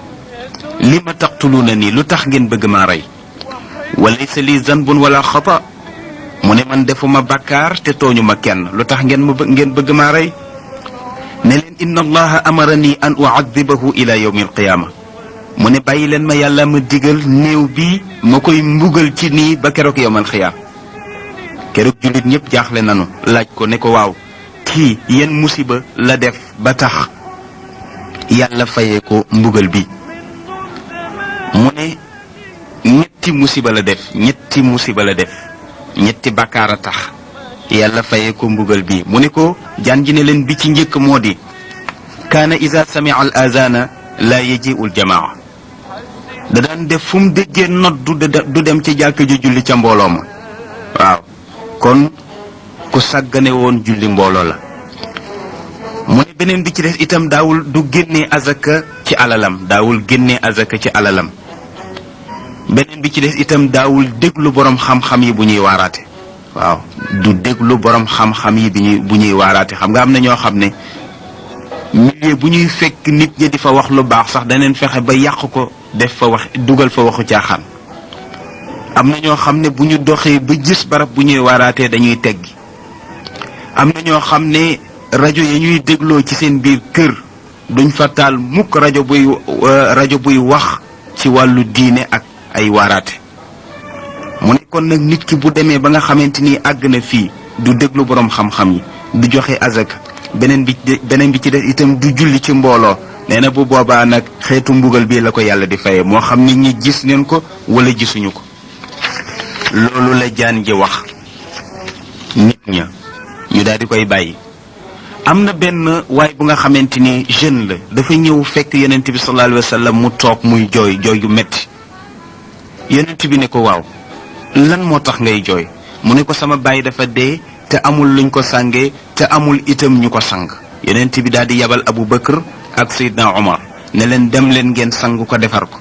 A: li ma taqtuluuna nii lu tax ngeen bëgg maa rey wa laysa li zanbun wala xata mu ne man defuma bakkaar te tooñu ma kenn lu tax ngeen bëgg maa rey. ne leen inna allaha amarani an uadibahu ila yawmi alqiyaama mu ne bàyyi leen ma yàlla ma digal néew bi ma koy mbugal ci nii ba keroog yawmal qiyaam. keroog jullit ñëpp jaaxle nanu laaj ko ne ko waaw kii yenn musiba la def ba tax yàlla fayee ko mbugal bi. mu ne ñetti musiba la def ñetti bakkaar a tax yàlla fayee ko mbugal bi. mu ne ko jaan ji ne leen bi ci njëkk moo di kaana iza sami'a al azana la yaji'u al jamaa da daan def fu mu déggee nodd du dem ci jàkk ji julli ca mbooloo ma. waaw kon ku sàggane woon julli mbooloo la. mu ne beneen bi ci des itam daawul du génnee azaka ci alalam beneen bi ci des itam daawul déglu borom xam-xam yi bu ñuy waaraate. waaw du déglu borom xam-xam yi bu ñuy waaraate. xam nga am na ñoo xam ne milieu bu ñuy fekk nit ñi di fa wax lu baax sax daneen fexe ba yàq ko def fa wax dugal fa waxu caaxaan. am na ñoo xam ne bu ñu doxee ba gis barab bu ñuy waaraatee dañuy teggi. am na ñoo xam ne rajo yi ñuy dégloo ci seen biir kër duñ fa taal mukk rajo buy wax ci wàllu diine ak ay waaraate. mu ne kon nag nit ki bu demee ba nga xamante ni àgg na fii du déglu borom xam-xam yi du joxe azaka beneen bi ci des itam du julli ci mbooloo. nee na bu boobaa nag xeetu mbugal bii la ko yàlla di fayee moo xam nit ñi gis neen ko wala gisuñu ko. loolu la jaan ji wax nit ña ñu daal di koy bàyyi. am na benn waay bu nga xamante ni jeune la dafa ñëw fekk yonent bi sallallahu alayhi wa sallam mu toog muy jooy yu metti yonent bi ne ko waaw lan moo tax ngay jooy. mu ne ko sama baay dafa dee te amul luñ ko sàngee te amul itam ñu ko sang. yonent bi daal di yabal Abu Bakr ak Seydina Omar ne leen dem leen ngeen sang ko defar ko.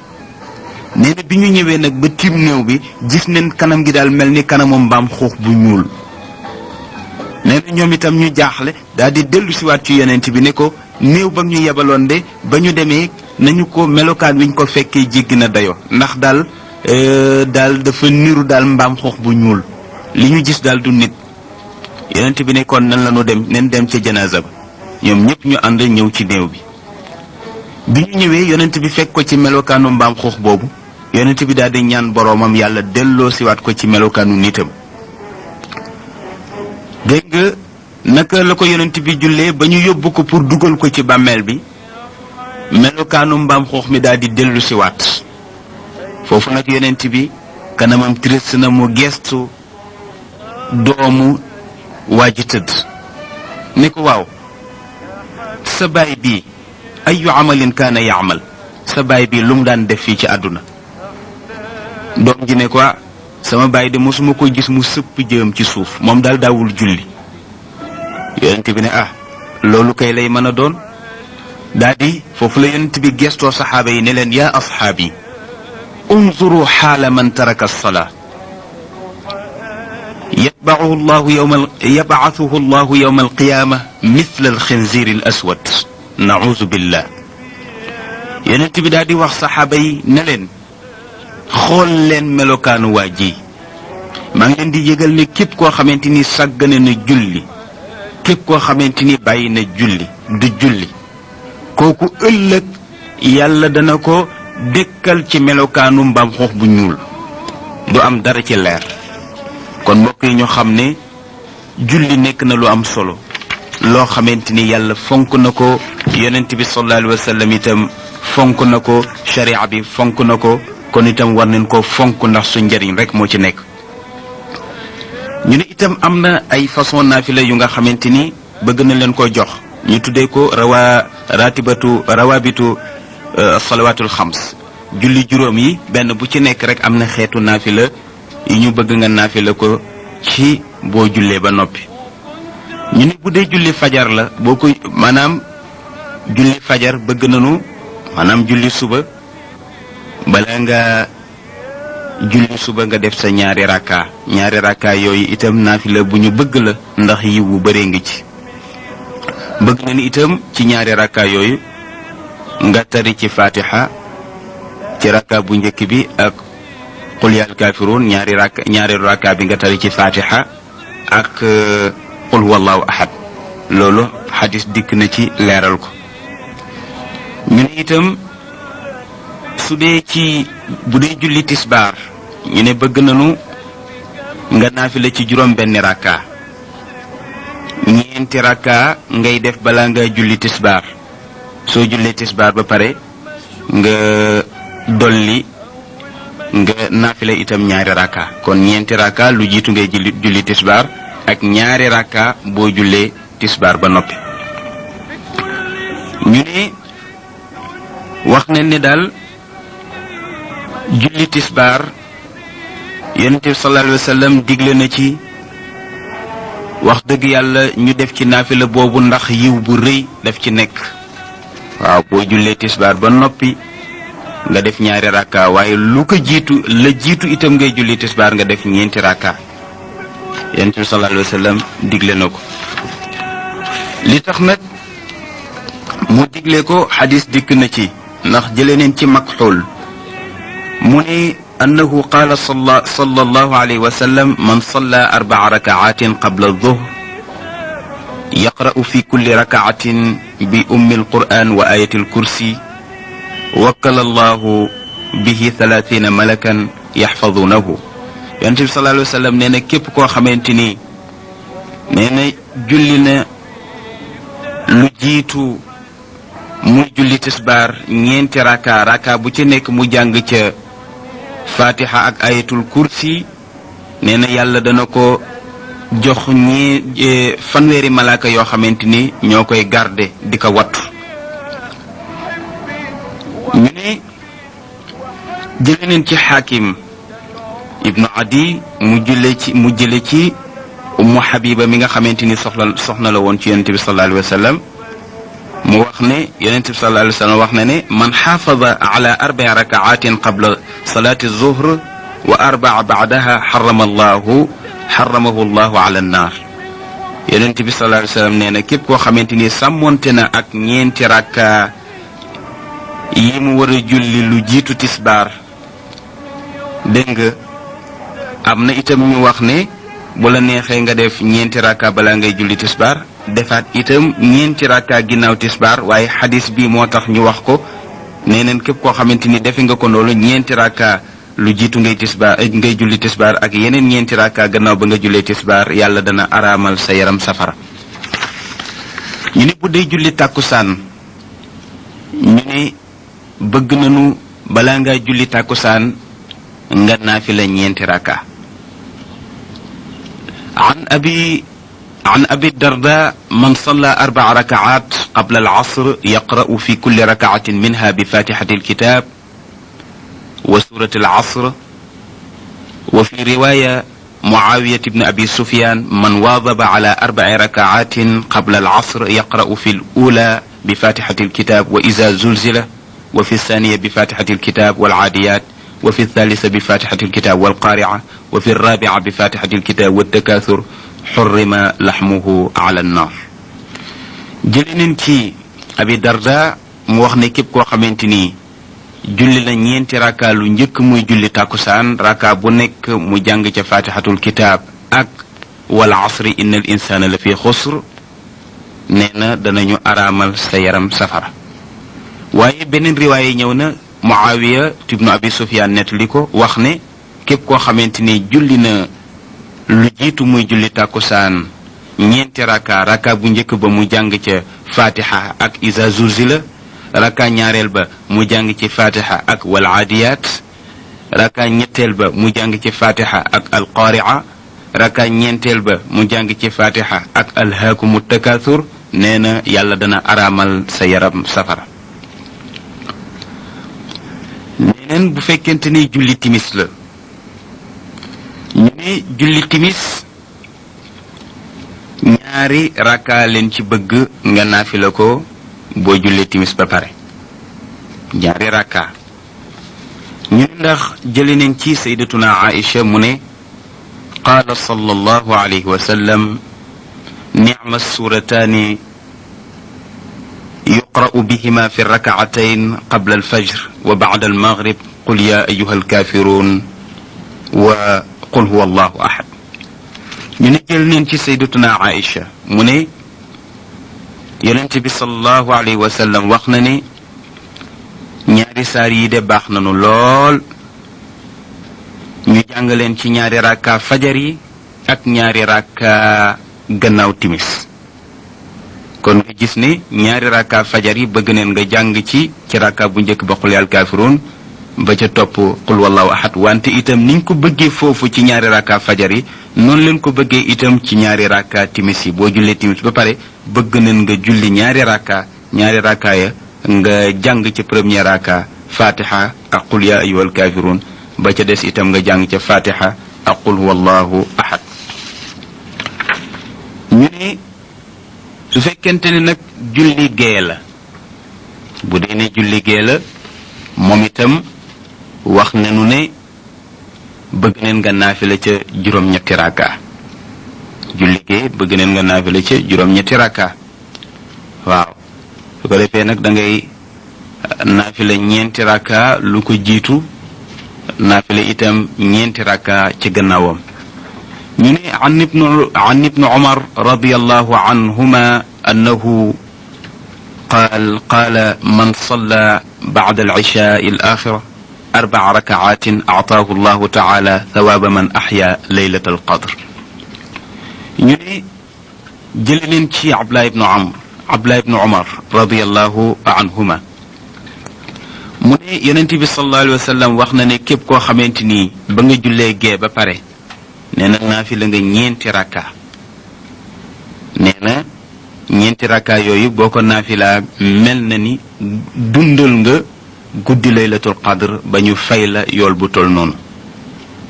A: nee na bi ñu ñëwee nag ba tiim néew bi gis neen kanam gi daal mel ni kanamu mbaam xuux bu ñuul. nee na ñoom itam ñu jaaxle daal di dellu siwaat ci yonent bi ne ko néew ba ñu yebaloon de ba ñu demee nañu ko melokaan wiñ ko fekkee jéggi na dayo ndax daal dafa niru daal mbaam xuux bu ñuul. li ñu gis daal du nit. yonent bi ne kon nan la ñu dem nen dem ca janaasa ba ñoom ñëpp ñu ànd ñëw ci néew bi. bi ñu ñëwee yonent bi fekk ko ci melokaanu mbaam xuux boobu yonent bi daal di ñaan boroomam yàlla delloo siwaat ko ci melokaanu nitam. dégg nga naka la ko yonent bi jullee ba ñu yóbbu ko pour dugal ko ci bàmmeel bi melokaanu mbaam xuux mi daal di dellu siwaat foofu nag yonent bi kanamam triste na mu gestu doomu waa ji tëdd ne ko waaw sa baay bii ayu amalin kaana yaamal sa baay bii lu mu daan def fii ci àdduna. doom ji ne ko sama baay de mosuma ko gis mu sëpp jëm ci suuf moom daal daawul julli. yonent bi ne loolu kay lay mën a doon daal di foofu la yonent bi gestoo saxaaba yi ne leen yaa asxaabi unzuru xaala man taraka alsalaa yabcathuhu allahu yowma alqiyaama mithla alxinziir al aswad nauzu billah. yonent bi daal di wax saxaaba yi ne leen xool leen melokaanu waa ji maa ngi leen di yëgal ne képp koo xamante ni sàggane na julli képp koo xamante ni bàyyi na julli du julli kooku ëllëg yàlla dana ko dëkkal ci melokaanu mbaam xuux bu ñuul du am dara ci leer. kon mbokk yi ñu xam ne julli nekk na lu am solo loo xamante ni yàlla fonk na ko yonent bi sallallahu alayhi wa sallam itam fonk na ko sharia bi fonk na ko kon itam war nañ ko fonk ndax su njëriñ rek moo ci nekk. ñu ne itam am na ay façon naafila yu nga xamante ni bëgg na leen ko jox ñu tuddee ko rawabitu salawaatul xams julli juróom yi benn bu ci nekk rek am na xeetu naafila yi ñu bëgg nga naafila ko ci boo jullee ba noppi. ñu ne bu dee julli fajar la boo ko maanaam julli fajar bëgg nañu maanaam julli suba bala nga julli suba nga def sa ñaari rakka yooyu itam naafila bu ñu bëgg la ndax yiw bu bëree ngi ci. bëgg na ni itam ci ñaari rakka yooyu nga tari ci fatiha ci rakka bu njëkk bi ak qul yaa alkaafiruun ñaari rakka bi nga tari ci fatiha ak qul huwallahu ahad. loolu xadis dikk na ci leeral ko. ñu ne itam su dee bu dee julli tisbaar ñu ne bëgg nañu nga naafila ci juróom benn rakka ñeenti rakka ngay def balaa nga julli tisbaar soo jullee tisbaar ba pare nga dolli nga naafila itam ñaari rakka kon ñeenti rakka lu jiitu ngay julli tisbaar ak ñaari rakka boo jullee tisbaar ba noppi. ñu ne wax nañ ne daal julli tisbaar yonent bi sallallahu alayhi wa sallam digle na ci wax dëgg yàlla ñu def ci naafila boobu ndax yiw bu rëy daf ci nekk. waaw boo jullee tisbaar ba noppi nga def ñaari rakka waaye lu ko jiitu la jiitu itam ngay julli tisbaar nga def ñeenti rakka yonent bi sallallahu alayhi wa sallam digle na ko. li tax nag mu digle ko xadis dikk na ci ndax jëlee neen ci Makxuul mu ne annahu qaala sallallahu alayhi wa sallam man salla 4 rakaatin qabla adh-dhuhr yaqra'u fi kulli rakaatin bi ummi alquran wa ayati alkursi wakkala allahu bihi 30 malakan yaxfadunahu. yonent bi sallallahu alayhi wa sallam nee na képp koo xamante ni nee na julli na lu jiitu muy julli tisbaar ñeenti raka bu ci nekk mu jàng ca fatiha ak ayatul kursi nee na yàlla dana ko jox fanweeri malaaka yoo xamante ni ñoo koy garde di ko wattu. ñu ne jële neen ci xaakim ibnu adi mu jële ci ummu habiba mi nga xamante ni soxna la woon ci yonente bi sallallahu alayhi wa sallam mu wax ne yonente bi sallallahu alayhi wa sallam wax na ne man xaafada ala 4 rakaatin qabla salaati zuhr wa 4 baadaha xaramahu llahu ala annaar. yonente bi sallallahu alayhi wa sallam nee na képp koo xamante ni sàmmonte na ak ñeenti rakka yi mu war a julli lu jiitu tisbaar dégg nga am na itam ñu wax ne bu la neexee nga def ñeenti rakka balaa ngay julli tisbaar defaat itam ñeenti rakka ginnaaw tisbaar waaye xadis bi moo tax ñu wax ko nee neen képp koo xamante ni defe nga ko noonu ñeenti rakka lu jiitu ngay julli tisbaar ak yeneen ñeenti rakka gannaaw ba nga jullee tisbaar yàlla dana araamal sa yaram safara. ñu ne bu dee julli tàkkusaan ñu ne bëgg nañu balaa ngaa julli tàkkusaan nga naafila ñeenti rakka. عن أبي الدرداء من صلى 4 ركعات قبل العصر يقرأ في كل ركعة منها بفاتحة الكتاب وسورة العصر. وفي رواية معاوية بن أبي سفيان من واظب على 4 ركعات قبل العصر يقرأ في الأولى بفاتحة الكتاب وإذا زلزل وفي الثانية بفاتحة الكتاب والعاديات وفي الثالثة بفاتحة الكتاب والقارعة وفي الرابعة بفاتحة الكتاب والتكاثر حرم لحمه على النار. جلنن كي أبي درداء موخني كيب كو خامتيني julli na ñeenti raka lu njëkk muy julli takusaan raka bu nekk mu jàng ca fatihatul kitab ak wal asri innal insana la fi xusr nee na danañu araamal sa yaram safara. waaye beneen riwaaye ñëw na Muawiya ibnu Abi Sufyan nettali ko wax ne képp koo xamante ni julli na lu jiitu muy julli takusaan ñeenti raka bu njëkk ba mu jàng ca fatiha ak iza zulzila raka ñaareel ba mu jàng ci fatiha ak wal aadiyat raka ñetteel ba mu jàng ci fatiha ak al qari'a raka ñeenteel ba mu jàng ci fatiha ak alhaakumu takathur nee na yàlla dana araamal sa yaram safara. neneen bu fekkente ni julli timis la ñu ne julli timis ñaari raka leen ci bëgg nga naafila ko boo jullee timis ba pare ñaari rakka ñu ne ndax jëli nañ ci sayyidatuna Aïcha mu ne qaala sallallahu alayhi wa sallam ni'ma surataani yuqra'u bihima fi rak'atayn qabla al-fajr wa ba'da al-maghrib qul ya ayyuha al-kafirun wa qul huwa allahu ahad. ñu ne jël nañ ci sayyidatuna Aïcha mu ne yonent bi sallallahu alayhi wa sallam wax na ne ñaari saar yi de baax nañu lool ñu jàng leen ci ñaari rakka fajar yi ak ñaari rakka gannaaw timis. kon nga gis ne ñaari rakka fajar yi bëgg neen nga jàng ci rakka bu njëkk ba qul yal kaafiruun ba ca topp qul wallahu ahad wante itam niñ ko bëggee foofu ci ñaari rakka fajar yi noonu leen ko bëggee itam ci ñaari rakka timis yi boo jullee timis ba pare bëgg nañ nga julli ñaari rakka ya nga jàng ci premier rakka fatiha ak qul ya ayyuhal kafirun ba ca des itam nga jàng ca fatiha ak qul huwallahu ahad. ñu ne su fekkente ne nag julli gee la bu dee ne julli gee la moom itam wax nañu ne bëgg neen nga naafila ca juróom-ñetti rakka julli gee bëgg neen nga naafila ca juróom-ñetti rakka waaw su ko defee nag da ngay naafila ñeenti rakka lu ko jiitu naafila itam ñeenti rakka ci gannaawam. ñu ne an ibnu Umar radiyallahu anhuma annahu qaala man salla ba'da al-'ishaa'i al-aaxira 4 raka'aatin a'taahu Allahu ta'aala thawaaba man ahyaa laylatal qadr. ñu ne jëlee leen ci Abdullah ibnu Umar radiyallahu anhuma mu ne yonent bi sallallahu alayhi wa sallam wax na ne képp koo xamante ni ba nga jullee gee ba pare nee na naafila nga ñeenti rakka nee na ñeenti rakka yooyu boo ko naafilaa mel na ni dundal nga guddi laylatul qadr ba ñu fay la yool bu tol noonu.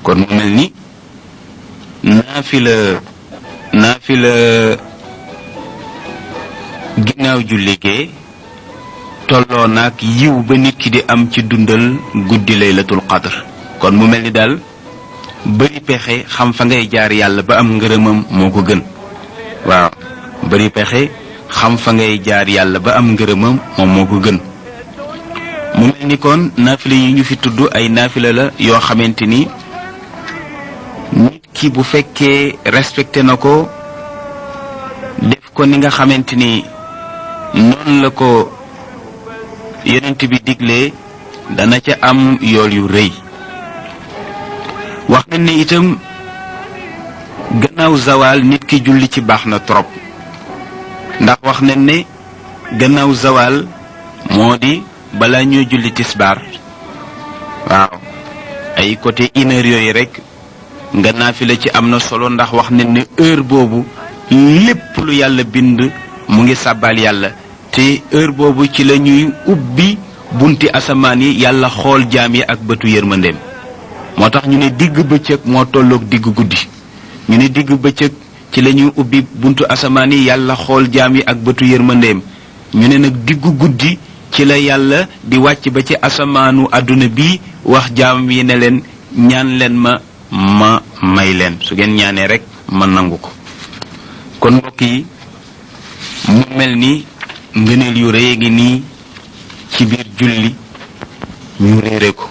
A: kon mu mel ni naafila ginnaaw julli gee tolloo naag yiw ba nit ki di am ci dundal guddi laylatul qadr. kon mu mel ni daal bari pexe xam fa ngay jaar yàlla ba am ngërëmam moo ko gën. waaw bari pexe xam fa ngay jaar yàlla ba am ngërëmam moom moo ko gën. mu mel ni kon naafila yi ñu fi tudd ay naafila la yoo xamante ni nit ki bu fekkee respecté na ko def ko ni nga xamante ni noonu la ko yonent bi diglee dana ca am yool yu rëy. wax nañ ne itam gannaaw zawal nit ki julli ci baax na trop ndax wax nañ ne gannaaw zawal moo di balaa ñoo julli tisbaar waaw ay côté 1 heure yooyu rek nga naafila ci am na solo ndax wax nañ ne heure boobu lépp lu yàlla bind mu ngi sàbbaal yàlla te heure boobu ci la ñuy ubbi bunti asamaan yi yàlla xool jaam yi ak bëtu yërmandeem moo tax ñu ne digg bëccëg moo tolloog digg guddi ñu ne digg bëccëg ci la ñuy ubbi buntu asamaan yi yàlla xool jaam yi ak bëtu yërmandeem ñu ne nag diggu guddi ci la yàlla di wàcc ba ci asamaanu àdduna bi wax jaam yi ne leen ñaan leen ma may leen su ngeen ñaanee rek ma nangu ko. kon mbokk yi mu mel ni ngëneel yu rëy ngi nii ci biir julli ñu réere ko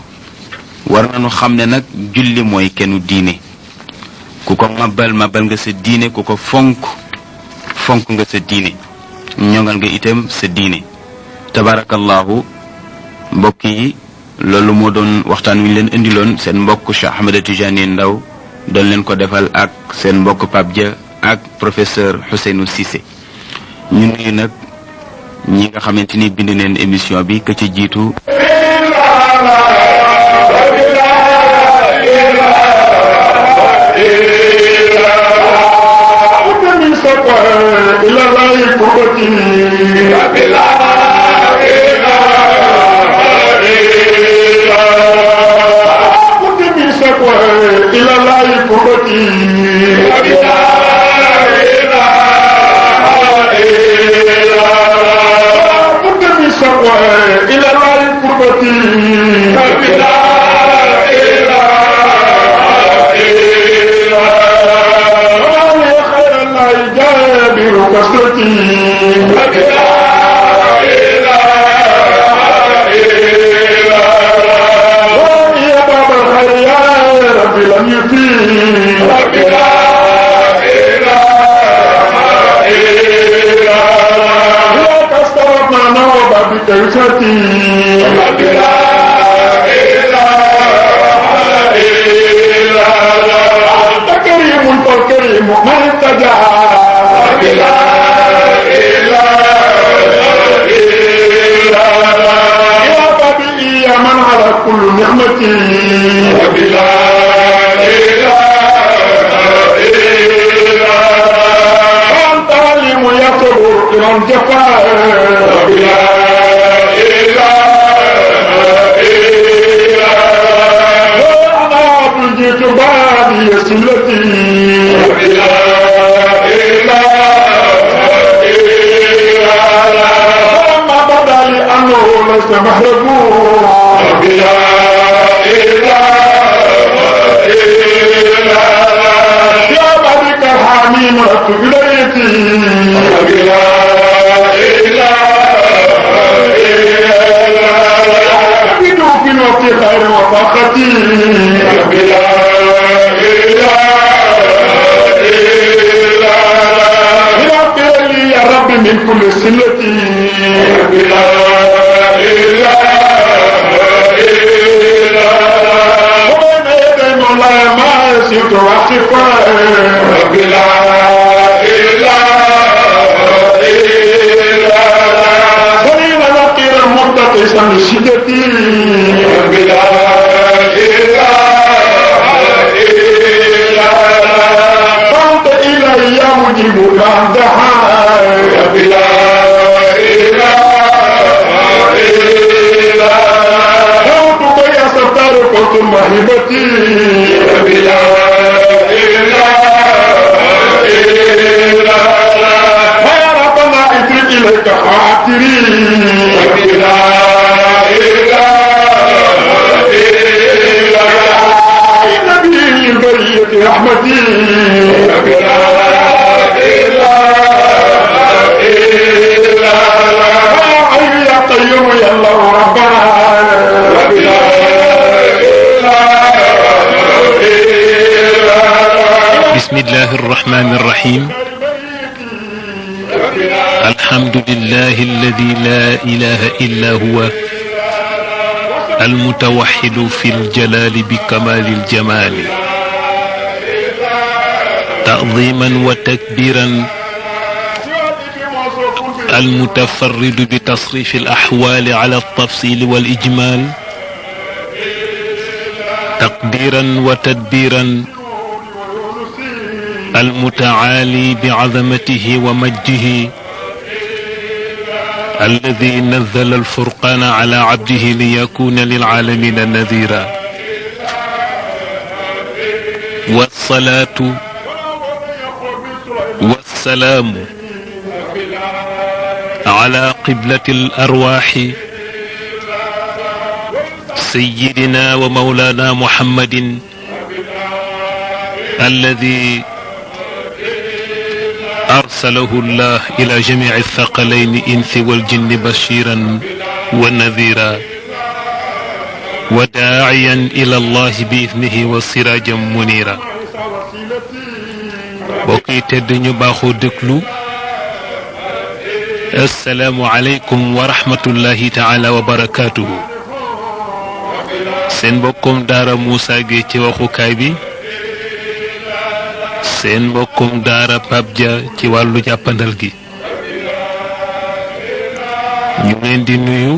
A: war nañu xam ne nag julli mooy kennu diine ku ko mabal nga sa diine ku ko fonk nga sa diine ñongal nga itam sa diine. tabarakallahu mbokk yi loolu moo doon waxtaan wi ñu leen indiloon seen mbokk Cheikh Ahmed Tidiane Ndaw doon leen ko defal ak seen mbokk Pape Dia ak professeur Ousseynou Cissé. ñu nuyu nag ñi nga xamante ni bind neen émission bi ka ci jiitu
B: إله إلا هو المتوحد في الجلال بكمال الجمال تعظيما وتكبيرا المتفرد بتصريف الأحوال على التفصيل والإجمال تقديرا وتدبيرا المتعالي بعظمته ومجده الذي نزل الفرقان على عبده ليكون للعالمين نذيرا والصلاة والسلام على قبلة الأرواح سيدنا ومولانا محمد الذي أرسله الله إلى جميع الثقلين إنس والجن بشيرا ونذيرا وداعيا إلى الله بإذنه وسراجا منيرا بوكي تدنيو باخو دكلو السلام عليكم ورحمة الله تعالى وبركاته سين بوكم دار موسى جيتي وخو كايبي seen mbokkum daara Pape Dia ci wàllu jàppandal gi ñu leen di nuyu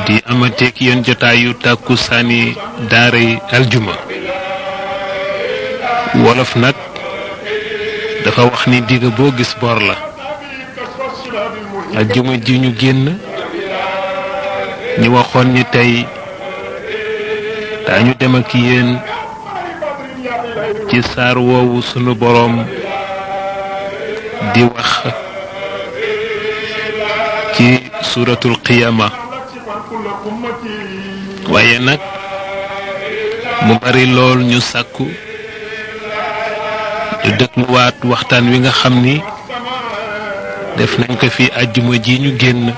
B: di amateek yéen jotaayu tàkkusaani daaray aljuma wolof nag dafa wax ni digg boo gis bor la aljuma ji ñu génn ñu waxoon ni tey daañu dem ak yéen ci saar woowu sunu boroom di wax ci suratul qiyama waaye nag mu bari lool ñu sàkku ñu dégluwaat waxtaan wi nga xam ni def nañ ko fi àjjuma ji ñu génn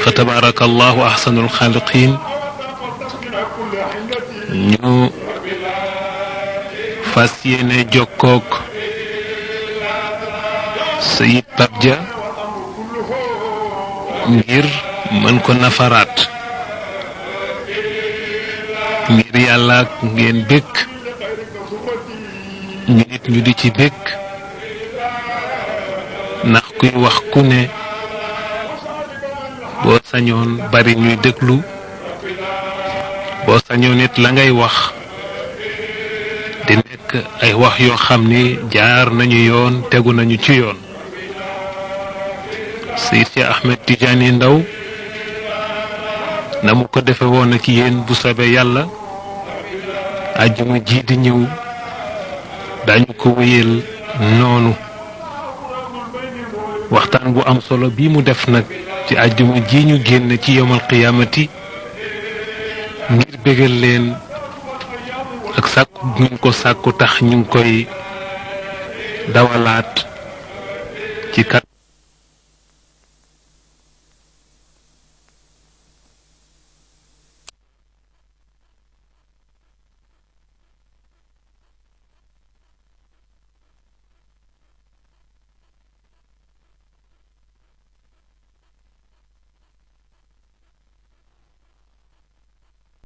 B: fa tabarakallahu ahsanul xaaliqiin ñu fas yéene jokkook Sayid Pape Dia ngir mën ko nafaraat ngir yàlla ak ngeen bëgg ñu nit ñu di ci bëgg ndax kuy wax ku ne boo sañoon bari ñuy déglu boo sañoon nit la ngay wax di nekk ay wax yoo xam ni jaar nañu yoon tegu nañu ci yoon Seydi Cheikh Ahmed Tidiane Ndaw na mu ko defe woon ak yéen bu soobee yàlla àjjuma ji di ñëw dañu ko wéyal noonu waxtaan bu am solo bii mu def nag ci àjjuma ji ñu génn ci yawmal qiyaamati ngir bégal leen ak sàkku ñu ko sàkku tax ñu ngi koy dawalaat